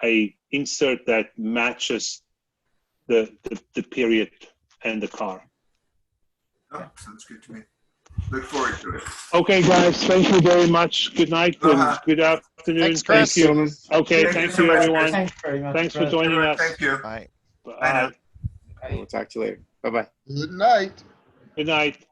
a insert that matches the period and the car. Oh, sounds good to me. Look forward to it. Okay, guys, thank you very much. Good night and good afternoon. Thanks, Chris. Thank you. Okay, thank you, everyone. Thanks very much. Thanks for joining us. Thank you. Bye. Bye. We'll talk to you later. Bye-bye. Good night. Good night.